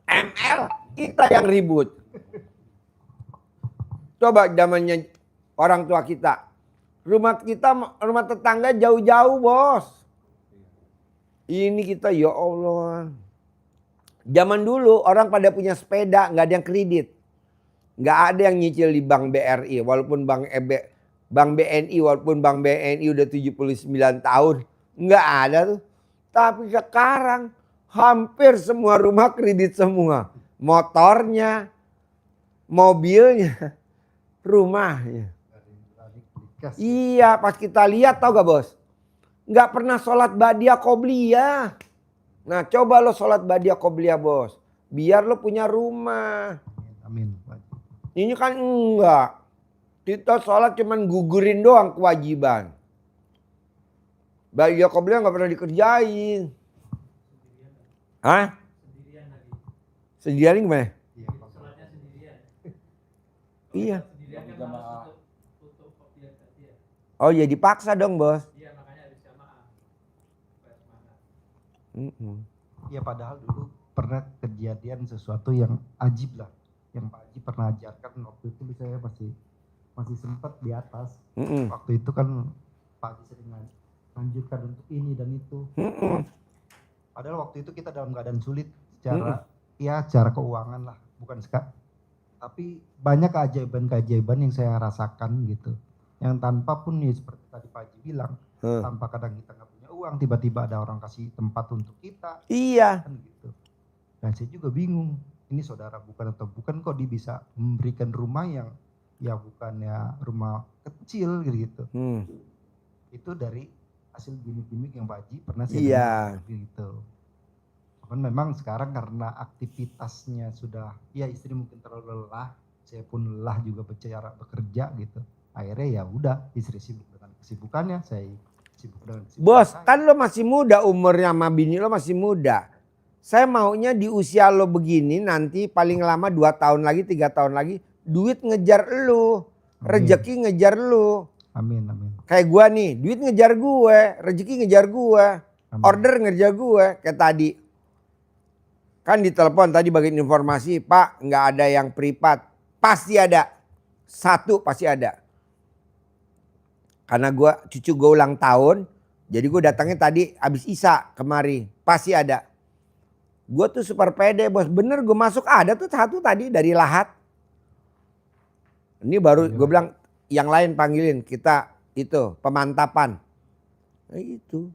ML, kita yang ribut. Coba zamannya orang tua kita. Rumah tetangga jauh-jauh bos. Ini kita ya Allah. Zaman dulu orang pada punya sepeda, nggak ada yang kredit. Nggak ada yang nyicil di Bank BRI. Walaupun Bank BNI, walaupun Bank BNI udah 79 tahun. Nggak ada tuh. Tapi sekarang hampir semua rumah kredit semua. Motornya, mobilnya, rumahnya. Iya, pas kita lihat tau gak bos? Nggak pernah sholat badiah qobliyah. Nah coba lo sholat badiah qobliyah bos. Biar lo punya rumah. Amin. Ini kan enggak. Kita sholat cuman gugurin doang kewajiban. Badiah qobliyah nggak pernah dikerjain. Hah? Sendirian gimana? Iya. Oh ya dipaksa dong bos. Iya makanya harus jamaah. Ya padahal dulu pernah kejadian sesuatu yang ajib lah. Yang Pak Haji pernah ajarkan waktu itu saya masih sempat di atas. Waktu itu kan Pak Haji sering lanjutkan untuk ini dan itu. Padahal waktu itu kita dalam keadaan sulit secara keuangan lah. Bukan tapi banyak keajaiban-keajaiban yang saya rasakan gitu. Yang tanpa pun ya seperti tadi Pak Haji bilang, tanpa kadang kita nggak punya uang, tiba-tiba ada orang kasih tempat untuk kita. Iya. Kan gitu. Dan saya juga bingung, ini saudara bukan atau bukan kok dia bisa memberikan rumah yang ya bukannya rumah kecil gitu. Itu dari hasil gimmick-gimmick yang Pak Haji pernah saya dengar gitu. Cuman memang sekarang karena aktivitasnya sudah, ya istri mungkin terlalu lelah, saya pun lelah juga bekerja gitu. Akhirnya ya udah istri sibuk dengan kesibukannya, saya sibuk dengan kesibukan. Bos, kan lo masih muda umurnya sama bini lo masih muda. Saya maunya di usia lo begini nanti paling lama 2 tahun lagi, 3 tahun lagi duit ngejar lo, rezeki ngejar lo. Amin. Kayak gua nih, duit ngejar gue, rezeki ngejar gue, order ngejar gue. Kayak tadi. Kan di telepon tadi bagian informasi, Pak nggak ada yang privat. Pasti ada. 1 pasti ada. Karena cucu gue ulang tahun, jadi gue datangnya tadi abis Isa kemari. Pasti ada. Gue tuh super pede bos, bener gue masuk ada tuh 1 tadi dari Lahat. Ini baru gue bilang yang lain panggilin kita itu pemantapan. Nah itu.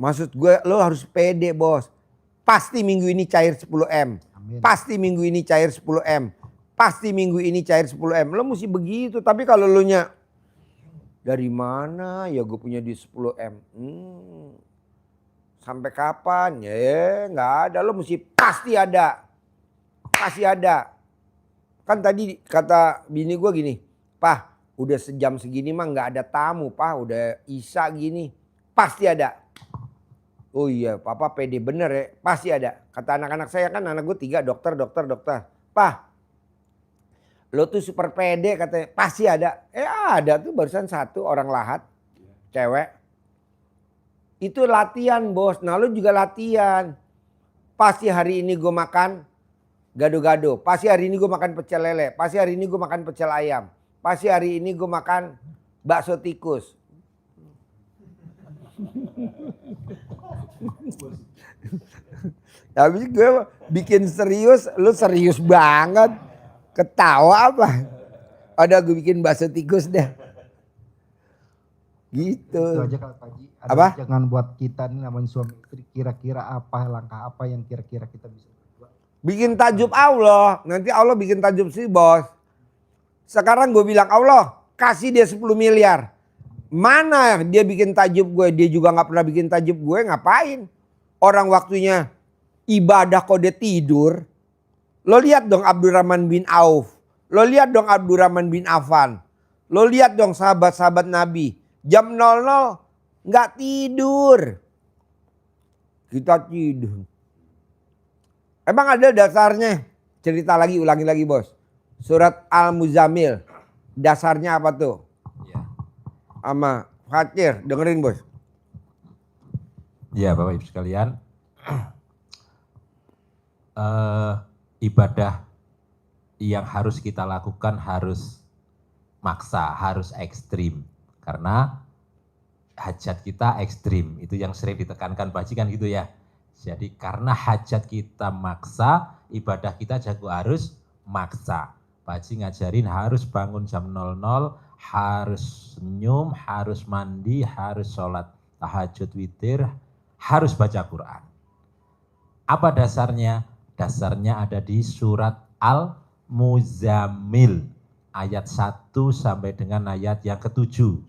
Maksud gue lo harus pede bos. Pasti minggu ini cair 10M. Amin. Pasti minggu ini cair 10M. Pasti minggu ini cair 10M. Lo mesti begitu. Tapi kalau lo nya dari mana ya gue punya di 10M. Sampai kapan? Ya nggak ada. Lo mesti pasti ada. Pasti ada. Kan tadi kata bini gue gini. Pah udah sejam segini mah nggak ada tamu. Pah udah Isya gini. Pasti ada. Oh iya papa pede bener ya. Pasti ada. Kata anak-anak saya kan anak gue 3 dokter. Pah lo tuh super pede katanya. Pasti ada. Ada tuh barusan 1 orang lahat. Cewek. Itu latihan bos. Nah lo juga latihan. Pasti hari ini gue makan gado-gado. Pasti hari ini gue makan pecel lele. Pasti hari ini gue makan pecel ayam. Pasti hari ini gue makan bakso tikus. Tapi gue bikin serius, lu serius banget. Ketawa apa? Ada gue bikin bakso tikus deh. Gitu. Itu aja Kak Haji. Ada Apa? jangan buat kita nih namanya suami istri, kira-kira apa langkah apa yang kira-kira kita bisa buat. Bikin tajub Allah. Nanti Allah bikin tajub sih bos. Sekarang gue bilang Allah kasih dia 10 miliar. Mana dia bikin tajub gue. Dia juga gak pernah bikin tajub gue. Ngapain? Orang waktunya ibadah kok dia tidur. Lo lihat dong Abdurrahman bin Auf. Lo lihat dong Abdurrahman bin Affan. Lo lihat dong sahabat-sahabat Nabi. Jam 00 gak tidur. Kita tidur. Emang ada dasarnya. Cerita lagi, ulangi lagi bos. Surat Al-Muzammil. Dasarnya apa tuh? Ya. Sama Fatir, dengerin bos. Ya Bapak Ibu sekalian, ibadah yang harus kita lakukan harus maksa, harus ekstrim. Karena hajat kita ekstrim, itu yang sering ditekankan Pak Haji kan gitu ya. Jadi karena hajat kita maksa, ibadah kita juga harus maksa. Pak Haji ngajarin harus bangun jam 00, harus senyum, harus mandi, harus sholat tahajud witir, harus baca Quran. Apa dasarnya? Dasarnya ada di surat Al-Muzammil ayat 1 sampai dengan ayat yang ke-7.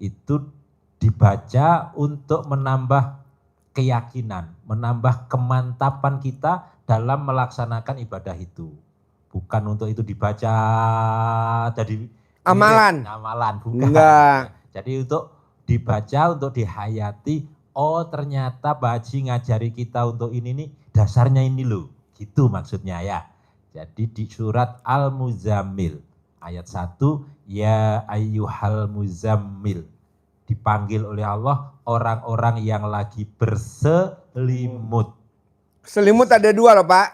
Itu dibaca untuk menambah keyakinan, menambah kemantapan kita dalam melaksanakan ibadah itu. Bukan untuk itu dibaca jadi Amalan. Amalan bukan. Enggak. Jadi untuk dibaca, untuk dihayati. Oh ternyata Pak Haji ngajari kita untuk ini nih, dasarnya ini loh. Gitu maksudnya ya. Jadi di surat Al-Muzammil ayat 1, ya ayyuhal muzammil. Dipanggil oleh Allah orang-orang yang lagi berselimut. Selimut ada 2 loh Pak.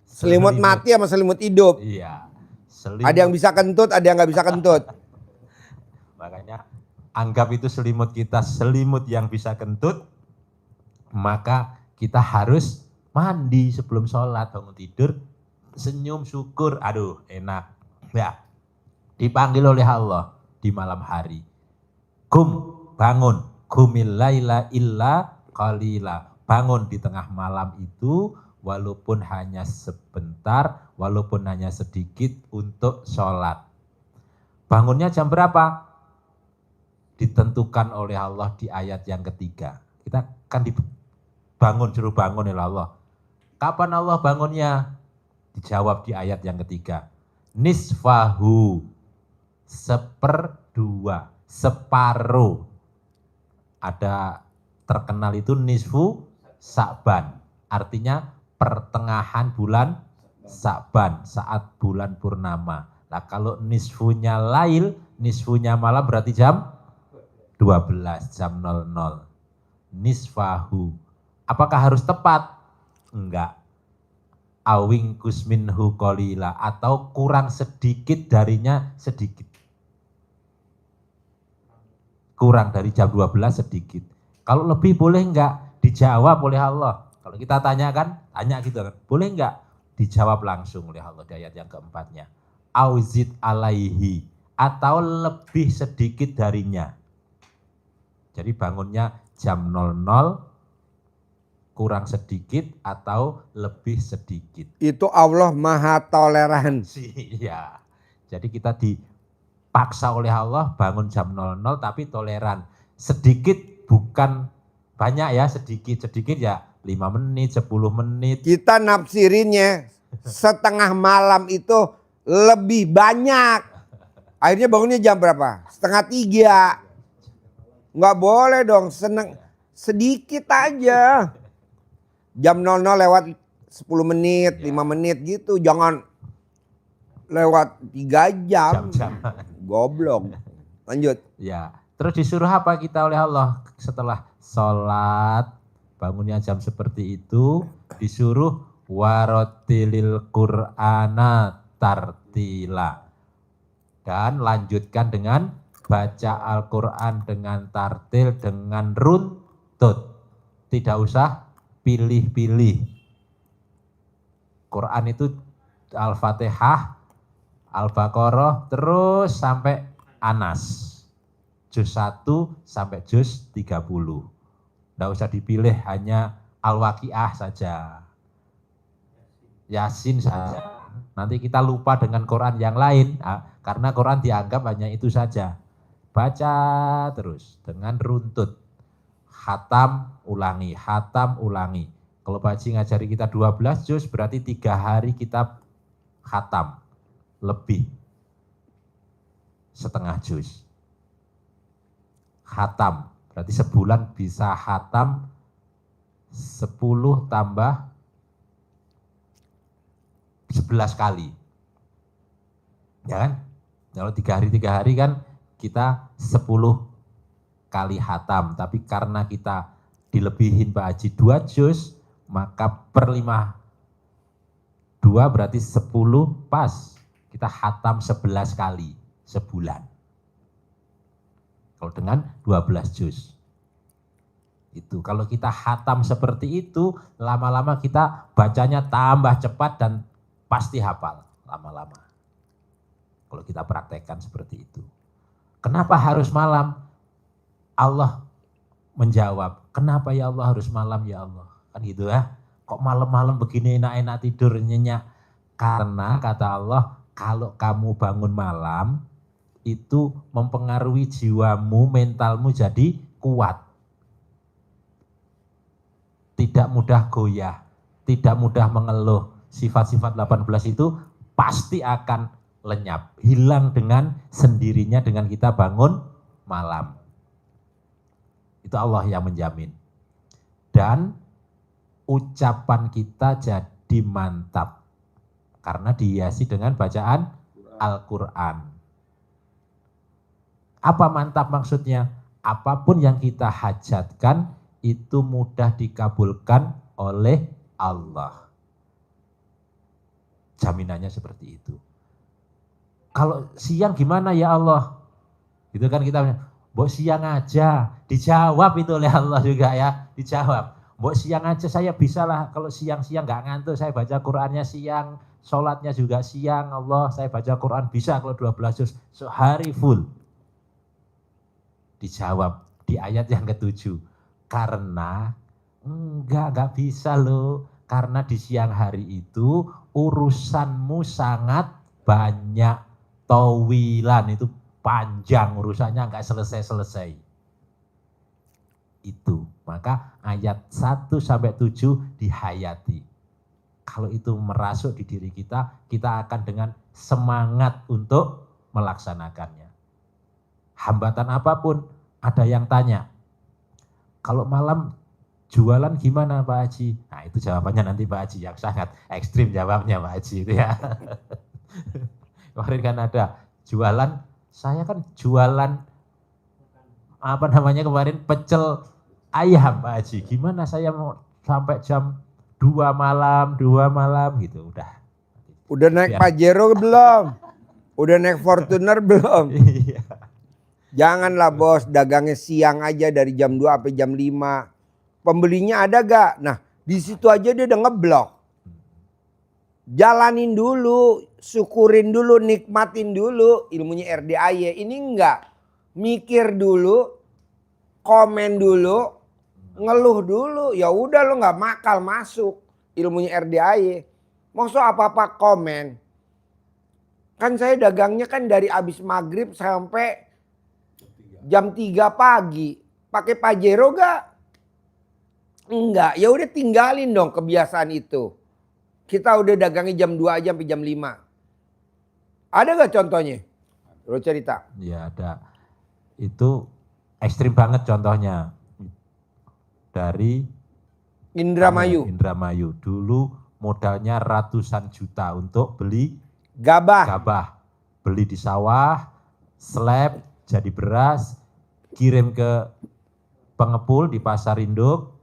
Selimut mati sama selimut hidup. Iya. Selimut. Ada yang bisa kentut, ada yang nggak bisa kentut. Makanya anggap itu selimut kita selimut yang bisa kentut, maka kita harus mandi sebelum sholat, bangun tidur, senyum, syukur, aduh enak. Ya, dipanggil oleh Allah di malam hari. Kum, bangun, kumil laila illa qalila. Bangun di tengah malam itu, walaupun hanya sebentar, walaupun hanya sedikit untuk sholat. Bangunnya jam berapa? Ditentukan oleh Allah di ayat yang ketiga. Kita kan dibangun, suruh bangun oleh Allah. Kapan Allah bangunnya? Dijawab di ayat yang ketiga. Nisfahu, 1/2, separuh. Ada terkenal itu nisfu Sa'ban. Artinya pertengahan bulan Sa'ban, saat bulan purnama. Nah kalau nisfunya lail, nisfunya malam berarti jam 12, jam 00. Nisfahu. Apakah harus tepat? Enggak. Awing kusminhu qalila, atau kurang sedikit darinya sedikit. Kurang dari jam 12 sedikit. Kalau lebih boleh enggak? Dijawab oleh Allah. Kalau kita tanyakan, tanya gitu kan. Boleh enggak? Dijawab langsung oleh Allah di ayat yang keempatnya. Auzid alaihi, atau lebih sedikit darinya. Jadi bangunnya jam 00 kurang sedikit atau lebih sedikit. Itu Allah maha toleran. Iya. Jadi kita dipaksa oleh Allah bangun jam 00 tapi toleran. Sedikit bukan banyak ya, sedikit ya 5 menit, 10 menit. Kita nafsirinnya setengah malam itu lebih banyak. Akhirnya bangunnya jam berapa? 2:30. Nggak boleh dong, seneng sedikit aja. Jam 00 lewat 10 menit, 5 menit gitu. Jangan lewat 3 jam. Jam-jaman. Goblok. Lanjut. Ya, terus disuruh apa kita oleh Allah setelah sholat, bangunnya jam seperti itu, disuruh warotilil Qur'ana tartila. Dan lanjutkan dengan baca Al-Quran dengan tartil, dengan runtut. Tidak usah pilih-pilih. Quran itu Al-Fatihah, Al-Baqarah, terus sampai Anas. Juz 1 sampai juz 30. Tidak usah dipilih, hanya Al-Waqiah saja. Yasin saja. Nanti kita lupa dengan Quran yang lain, karena Quran dianggap hanya itu saja. Baca terus dengan runtut. Khatam ulangi, khatam ulangi. Kalau Pak Haji ngajari kita 12 juz, berarti 3 hari kita khatam. Lebih. Setengah juz. Khatam. Berarti sebulan bisa khatam 10 tambah 11 kali. Ya kan? Kalau 3 hari kan kita 10 kali khatam. Tapi karena kita dilebihin Pak Haji 2 juz, maka per 2 berarti 10 pas. Kita khatam 11 kali sebulan. Kalau dengan 12 juz. Itu kalau kita khatam seperti itu, lama-lama kita bacanya tambah cepat dan pasti hafal lama-lama. Kalau kita praktekkan seperti itu. Kenapa harus malam? Allah menjawab, kenapa ya Allah harus malam ya Allah? Kan gitu ya. Kok malam-malam begini enak-enak tidur nyenyak? Karena kata Allah, kalau kamu bangun malam, itu mempengaruhi jiwamu, mentalmu jadi kuat. Tidak mudah goyah, tidak mudah mengeluh. Sifat-sifat 18 itu pasti akan lenyap, hilang dengan sendirinya dengan kita bangun malam. Itu Allah yang menjamin. Dan ucapan kita jadi mantap karena dihiasi dengan bacaan Al-Quran. Apa mantap maksudnya? Apapun yang kita hajatkan itu mudah dikabulkan oleh Allah. Jaminannya seperti itu. Kalau siang gimana ya Allah? Gitu kan kita, mbok siang aja. Dijawab itu oleh Allah juga ya, dijawab. Mbok siang aja saya bisa lah, kalau siang-siang gak ngantuk, saya baca Qur'annya siang, sholatnya juga siang, Allah saya baca Qur'an bisa kalau 12 juz, sehari full. Dijawab di ayat yang ke-7. Karena enggak bisa loh. Karena di siang hari itu urusanmu sangat banyak. Tawilan itu panjang urusannya, enggak selesai-selesai. Itu. Maka ayat 1 sampai 7 dihayati. Kalau itu merasuk di diri kita, kita akan dengan semangat untuk melaksanakannya. Hambatan apapun, ada yang tanya, kalau malam jualan gimana Pak Haji? Nah itu jawabannya nanti Pak Haji, yang sangat ekstrim jawabnya Pak Haji itu ya. Kemarin kan ada jualan, saya kan jualan apa namanya kemarin pecel ayam Pak Haji. Gimana saya mau sampai jam 2 malam gitu udah. Udah naik Pajero belum? Udah naik Fortuner belum? Iya. Janganlah bos, dagangnya siang aja dari jam 2 sampai jam 5. Pembelinya ada gak? Nah di situ aja dia udah ngeblok. Jalanin dulu, syukurin dulu, nikmatin dulu ilmunya RDAY. Ini enggak, mikir dulu, komen dulu, Ngeluh dulu, ya udah lo nggak makal masuk ilmunya RDAY. Maksud apa-apa komen. Kan saya dagangnya kan dari abis maghrib sampai jam 3 pagi. Pakai Pajero gak? Enggak, ya udah tinggalin dong kebiasaan itu. Kita udah dagangnya jam 2 aja sampai jam 5. Ada gak contohnya? Lo cerita. Ya ada. Itu ekstrim banget contohnya. Dari Indramayu. Indramayu. Dulu modalnya ratusan juta untuk beli Gabah. Beli di sawah, slab, jadi beras, kirim ke pengepul di pasar induk.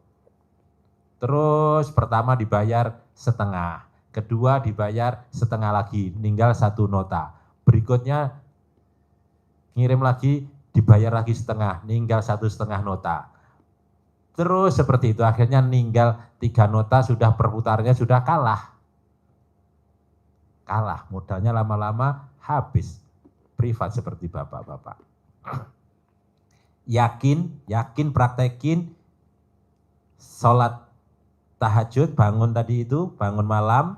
Terus pertama dibayar setengah, kedua dibayar setengah lagi, tinggal 1 nota. Berikutnya ngirim lagi, dibayar lagi setengah, tinggal 1,5 nota. Terus seperti itu, akhirnya ninggal 3 nota, sudah perputarannya sudah kalah, modalnya lama-lama habis. Privat seperti bapak-bapak. Yakin praktekin, sholat tahajud, bangun tadi itu, bangun malam,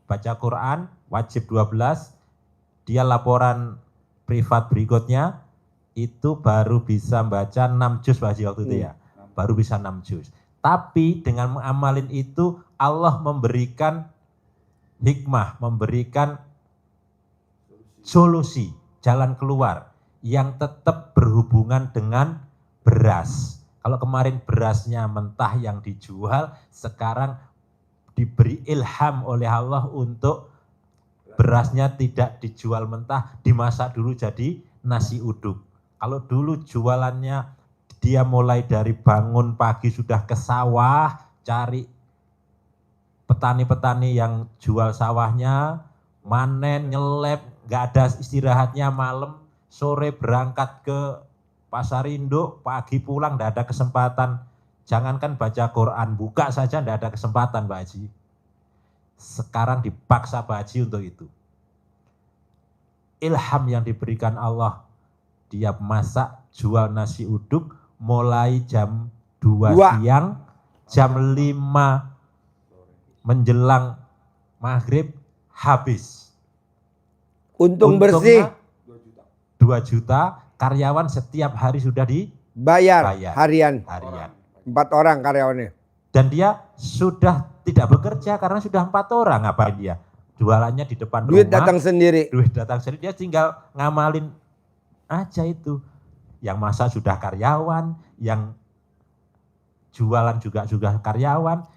baca Quran, wajib 12, dia laporan privat berikutnya, itu baru bisa baca 6 juz waktu itu ya, baru bisa 6 juz. Tapi dengan mengamalin itu, Allah memberikan hikmah, memberikan solusi, jalan keluar yang tetap berhubungan dengan beras. Kalau kemarin berasnya mentah yang dijual, sekarang diberi ilham oleh Allah untuk berasnya tidak dijual mentah, dimasak dulu jadi nasi uduk. Kalau dulu jualannya dia mulai dari bangun pagi sudah ke sawah, cari petani-petani yang jual sawahnya, manen, nyelep, nggak ada istirahatnya, malam, sore berangkat ke pasar induk, pagi pulang, nggak ada kesempatan. Jangankan baca Quran, buka saja nggak ada kesempatan, Pak Haji. Sekarang dipaksa Pak Haji untuk itu. Ilham yang diberikan Allah, dia masak, jual nasi uduk, mulai jam 2 siang, jam 5 menjelang maghrib habis. Untung bersih. 2 juta, karyawan setiap hari sudah Bayar harian. 4 orang karyawannya. Dan dia sudah tidak bekerja karena sudah 4 orang. Ngapain dia? Jualannya di depan rumah. Duit datang sendiri. Dia tinggal ngamalin aja itu. Yang masak sudah karyawan, yang jualan juga karyawan,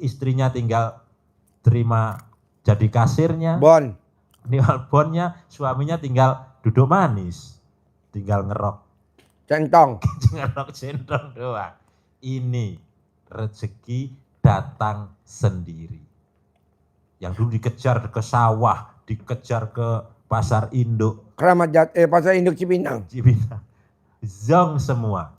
istrinya tinggal terima jadi kasirnya. Tinggal bonnya, suaminya tinggal duduk manis, tinggal ngerok centong. ngerok centong doang. Ini rezeki datang sendiri. Yang dulu dikejar ke sawah, dikejar ke pasar induk. Pasar induk Cipinang. Zong semua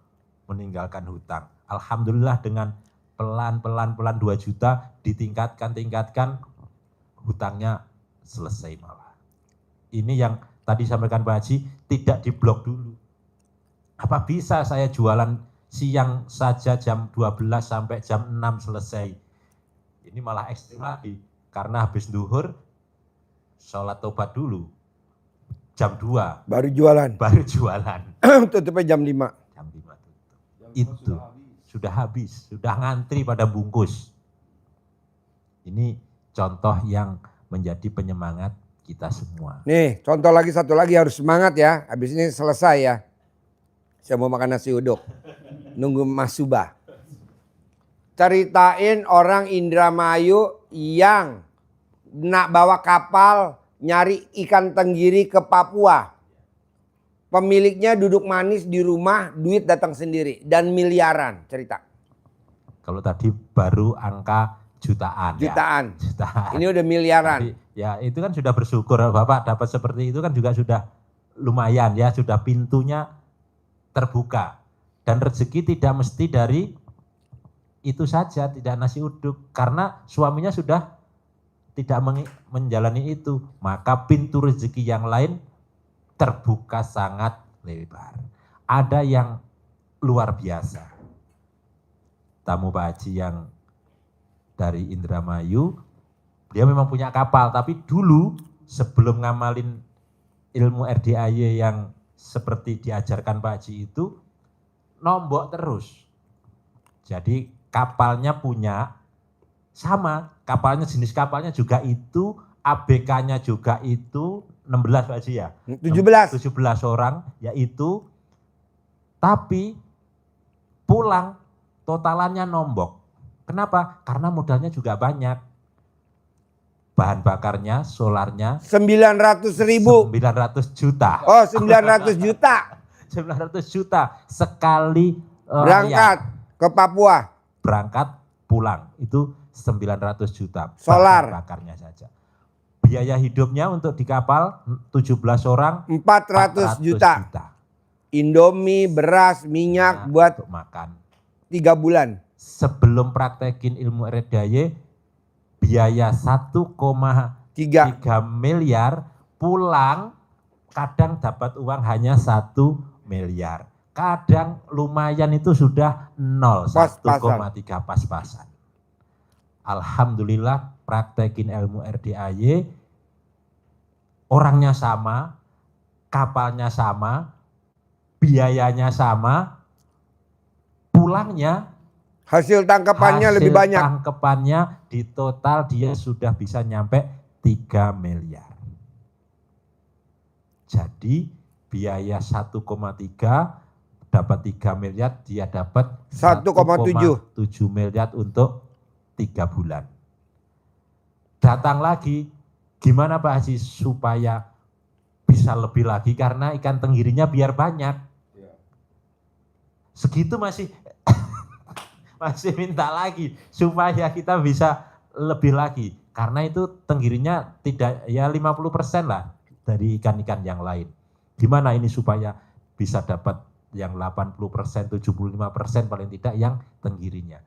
meninggalkan hutang. Alhamdulillah dengan pelan 2 juta ditingkatkan, hutangnya selesai malah. Ini yang tadi sampaikan Pak Haji, tidak diblok dulu. Apa bisa saya jualan siang saja jam 12 sampai jam 6 selesai? Ini malah ekstrim lagi. Karena habis duhur, sholat tobat dulu. Jam 2. Baru jualan. Tutupnya jam 5. Jam 5 tutup. Itu sudah habis, sudah ngantri pada bungkus. Ini contoh yang menjadi penyemangat kita semua. Nih, contoh lagi, satu lagi, harus semangat ya. Habis ini selesai ya. Saya mau makan nasi uduk. Nunggu Mas Subah. Ceritain orang Indramayu yang nak bawa kapal nyari ikan tenggiri ke Papua. Pemiliknya duduk manis di rumah, duit datang sendiri dan miliaran. Cerita. Kalau tadi baru angka jutaan. Ini udah miliaran. Tapi, ya itu kan sudah bersyukur Bapak dapat seperti itu kan juga sudah lumayan ya, sudah pintunya terbuka. Dan rezeki tidak mesti dari itu saja, tidak nasi uduk. Karena suaminya sudah tidak menjalani itu, maka pintu rezeki yang lain terbuka sangat lebar. Ada yang luar biasa. tamu Pak Haji yang dari Indramayu, dia memang punya kapal, tapi dulu sebelum ngamalin ilmu RDAY yang seperti diajarkan Pak Haji itu, nombok terus. Jadi kapalnya punya, sama, kapalnya jenis kapalnya juga itu, ABK-nya juga itu, 16 Pak Haji ya? 17. 17 orang, yaitu, tapi pulang totalannya nombok. Kenapa? Karena modalnya juga banyak. Bahan bakarnya, solarnya, 900.000. 900 juta. Oh, 900 juta 900 juta sekali berangkat ke Papua. berangkat pulang. Itu 900 juta. Solar. Bahan bakarnya saja. Biaya hidupnya untuk di kapal 17 orang 400 juta. Indomie, beras, minyak buat untuk makan. 3 bulan. Sebelum praktekin ilmu RDAY, biaya 1,3 miliar, pulang kadang dapat uang hanya 1 miliar. Kadang lumayan itu sudah 0, 1,3 pas-pasan. Alhamdulillah praktekin ilmu RDAY, orangnya sama, kapalnya sama, biayanya sama, pulangnya Hasil tangkapannya lebih banyak. Tangkapannya di total dia sudah bisa nyampe 3 miliar. Jadi biaya 1,3 dapat 3 miliar, dia dapat 1,7 miliar untuk 3 bulan. Datang lagi, gimana Pak Haji supaya bisa lebih lagi, karena ikan tenggirinya biar banyak. Segitu masih minta lagi supaya kita bisa lebih lagi, karena itu tenggirinya tidak ya 50% lah dari ikan-ikan yang lain. Gimana ini supaya bisa dapat yang 80%, 75% paling tidak yang tenggirinya.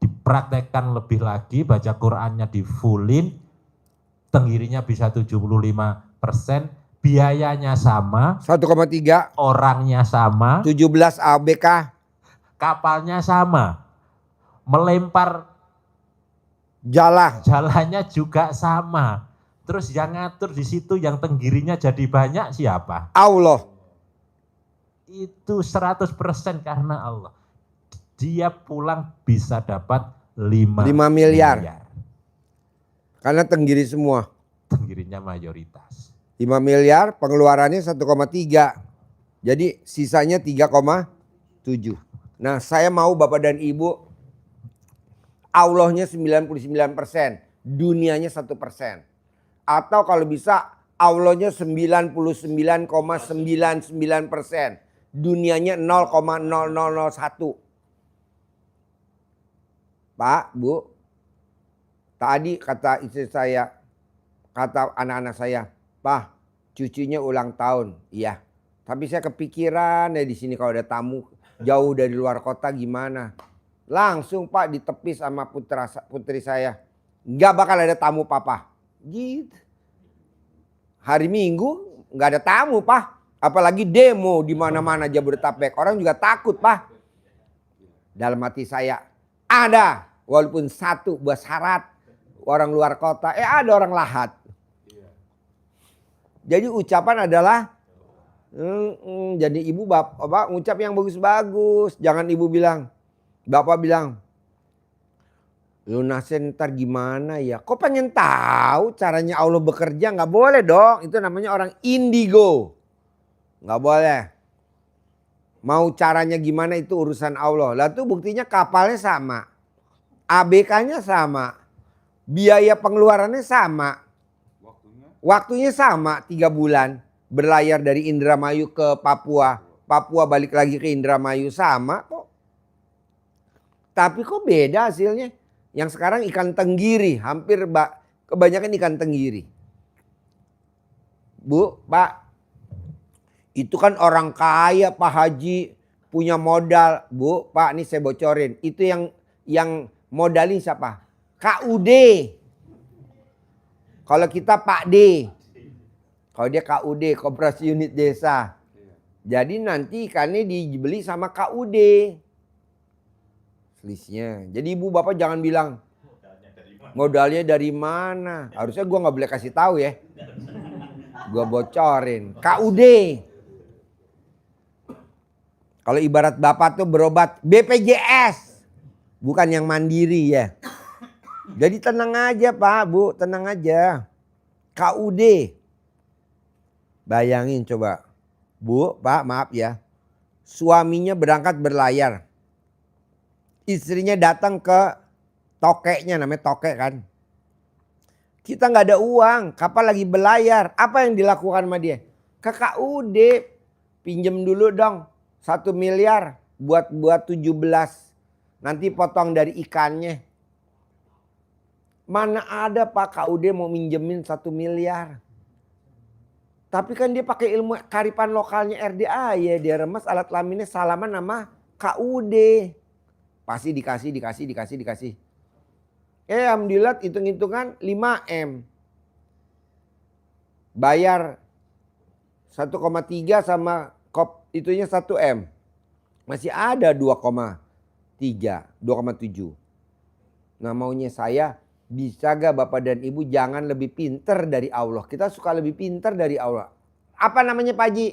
Dipraktekkan lebih lagi, baca Qur'annya di fullin, tenggirinya bisa 75%, biayanya sama, 1,3, orangnya sama, 17 ABK, kapalnya sama, melempar jalah. jalannya juga sama. Terus yang ngatur di situ yang tenggirinya jadi banyak siapa? Allah. Itu 100% karena Allah. Dia pulang bisa dapat 5 miliar. Karena tenggiri semua. Tenggirinya mayoritas. 5 miliar, pengeluarannya 1,3. Jadi sisanya 3,7. Nah, saya mau Bapak dan Ibu, Allahnya 99%, dunianya 1%. Atau kalau bisa Allahnya 99,99%, dunianya 0,0001. Pak, Bu, tadi kata istri saya, kata anak-anak saya, Pak, cucunya ulang tahun. Iya, tapi saya kepikiran ya di sini kalau ada tamu jauh dari luar kota gimana. Langsung Pak ditepis sama putri saya. Nggak bakal ada tamu Papa. Gitu. Hari Minggu nggak ada tamu Pak. Apalagi demo di mana-mana Jabodetabek. Orang juga takut Pak. Dalam hati saya ada. Walaupun satu buat syarat. Orang luar kota. Ada orang lahat. Jadi ucapan adalah. Jadi ibu bapak ngucap yang bagus-bagus. Jangan ibu bilang. Bapak bilang. Lunasin ntar gimana ya? Kok pengen tahu caranya Allah bekerja? Nggak boleh dong. Itu namanya orang indigo. Nggak boleh. Mau caranya gimana itu urusan Allah. Lah tuh buktinya kapalnya sama. ABK-nya sama. Biaya pengeluarannya sama. Waktunya sama 3 bulan. Berlayar dari Indramayu ke Papua. Papua balik lagi ke Indramayu sama kok. Tapi kok beda hasilnya. Yang sekarang ikan tenggiri. Hampir kebanyakan ikan tenggiri. Bu, Pak. Itu kan orang kaya Pak Haji. Punya modal. Bu, Pak ini saya bocorin. Itu yang modalin siapa? KUD. Kalau kita Pak D. Kalau dia KUD, Koperasi Unit Desa. Jadi nanti ikannya dibeli sama KUD. listnya. Jadi ibu bapak jangan bilang modalnya dari mana. Harusnya gua nggak boleh kasih tahu ya. Gua bocorin. KUD. Kalau ibarat bapak tuh berobat BPJS. Bukan yang mandiri ya. Jadi tenang aja Pak, Bu. Tenang aja. KUD. Bayangin coba. Bu, Pak maaf ya. Suaminya berangkat berlayar. Istrinya datang ke tokeknya, namanya tokek kan. Kita nggak ada uang, kapal lagi berlayar. Apa yang dilakukan sama dia? Ke KUD, pinjem dulu dong 1 miliar buat 17. Nanti potong dari ikannya. Mana ada Pak KUD mau minjemin 1 miliar. Tapi kan dia pakai ilmu karipan lokalnya RDA ya. Dia remes alat kelaminnya salaman sama KUD. Pasti dikasih. Alhamdulillah hitung-hitungan 5M. Bayar 1,3 sama itunya 1M. Masih ada 2,3, 2,7. Nah maunya saya, bisa gak Bapak dan Ibu jangan lebih pinter dari Allah. Kita suka lebih pinter dari Allah. Apa namanya Pak Haji?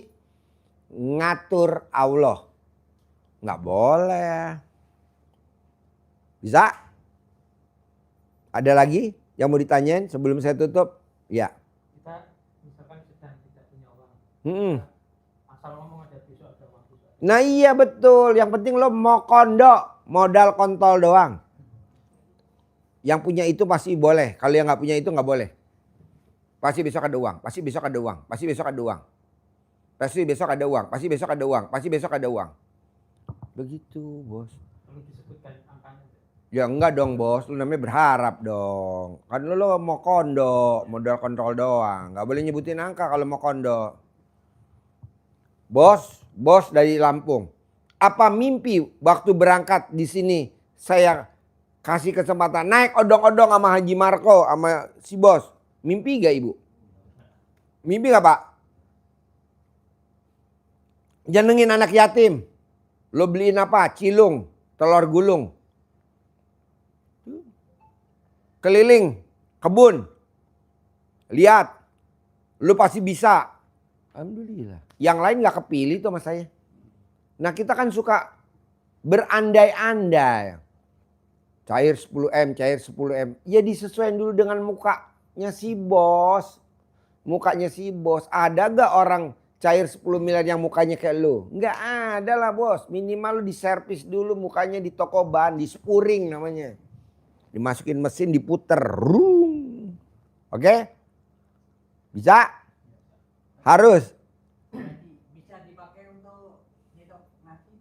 Ngatur Allah. Nggak boleh. Bisa? Ada lagi yang mau ditanyain sebelum saya tutup? Ya. Kita misalkan sedang tidak punya uang. Asal ngomong aja besok ada uang. Nah iya betul. Yang penting lo mau kondo. Modal kontol doang. Yang punya itu pasti boleh. Kalau yang nggak punya itu nggak boleh. Pasti besok ada uang. Pasti besok ada uang. Pasti besok ada uang. Pasti besok ada uang. Pasti besok ada uang. Pasti besok ada uang. Begitu bos. Perlu disebutkan angkanya. Ya enggak dong bos. Lu namanya berharap dong. Kan lo mau kondo. Modal kontrol doang. Nggak boleh nyebutin angka kalau mau kondo. Bos dari Lampung. Apa mimpi waktu berangkat di sini saya kasih kesempatan naik odong-odong sama Haji Marco sama si bos. Mimpi gak ibu? Mimpi gak Pak? Jenengin anak yatim. Lo beliin apa? Cilung, telur gulung. Keliling, kebun. Lihat. Lo pasti bisa. Alhamdulillah. Yang lain gak kepilih tuh sama saya. Nah kita kan suka berandai-andai. Cair 10M, cair 10M. Ya disesuaikan dulu dengan mukanya si bos. Mukanya si bos. Ada gak orang cair 10 miliar yang mukanya kayak lu? Nggak ada lah bos. Minimal lu diservis dulu mukanya di toko ban. Di spuring namanya. Dimasukin mesin diputer. Rung. Oke? Bisa? Harus? Bisa dipakai untuk nyedok nasi.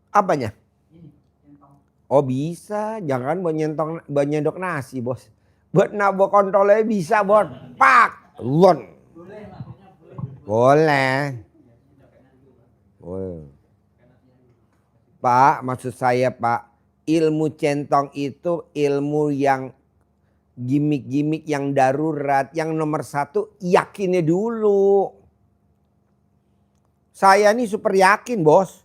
Apanya? Ini, centong. Oh bisa, jangan buat nyendok nasi bos. Buat nabok kontrolnya bisa bos. Pak, lon. Boleh. Pak, maksud saya Pak, ilmu centong itu ilmu yang gimmick-gimmick yang darurat. Yang nomor 1 yakinnya dulu. Saya nih super yakin bos.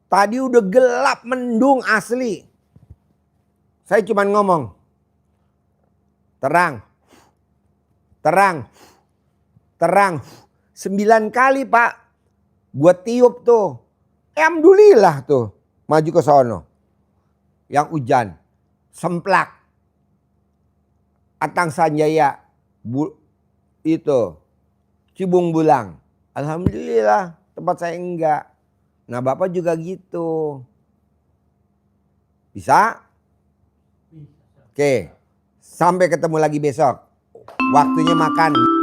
Tadi udah gelap mendung asli. Saya cuma ngomong. Terang. Terang. Terang. 9 kali Pak. Gue tiup tuh. Alhamdulillah tuh. Maju ke sono. Yang hujan. Semplak. Atang Sanjaya. Itu. Cibung Bulang. Alhamdulillah. Tempat saya enggak. Nah Bapak juga gitu. Bisa? Oke. Sampai ketemu lagi besok. Waktunya makan.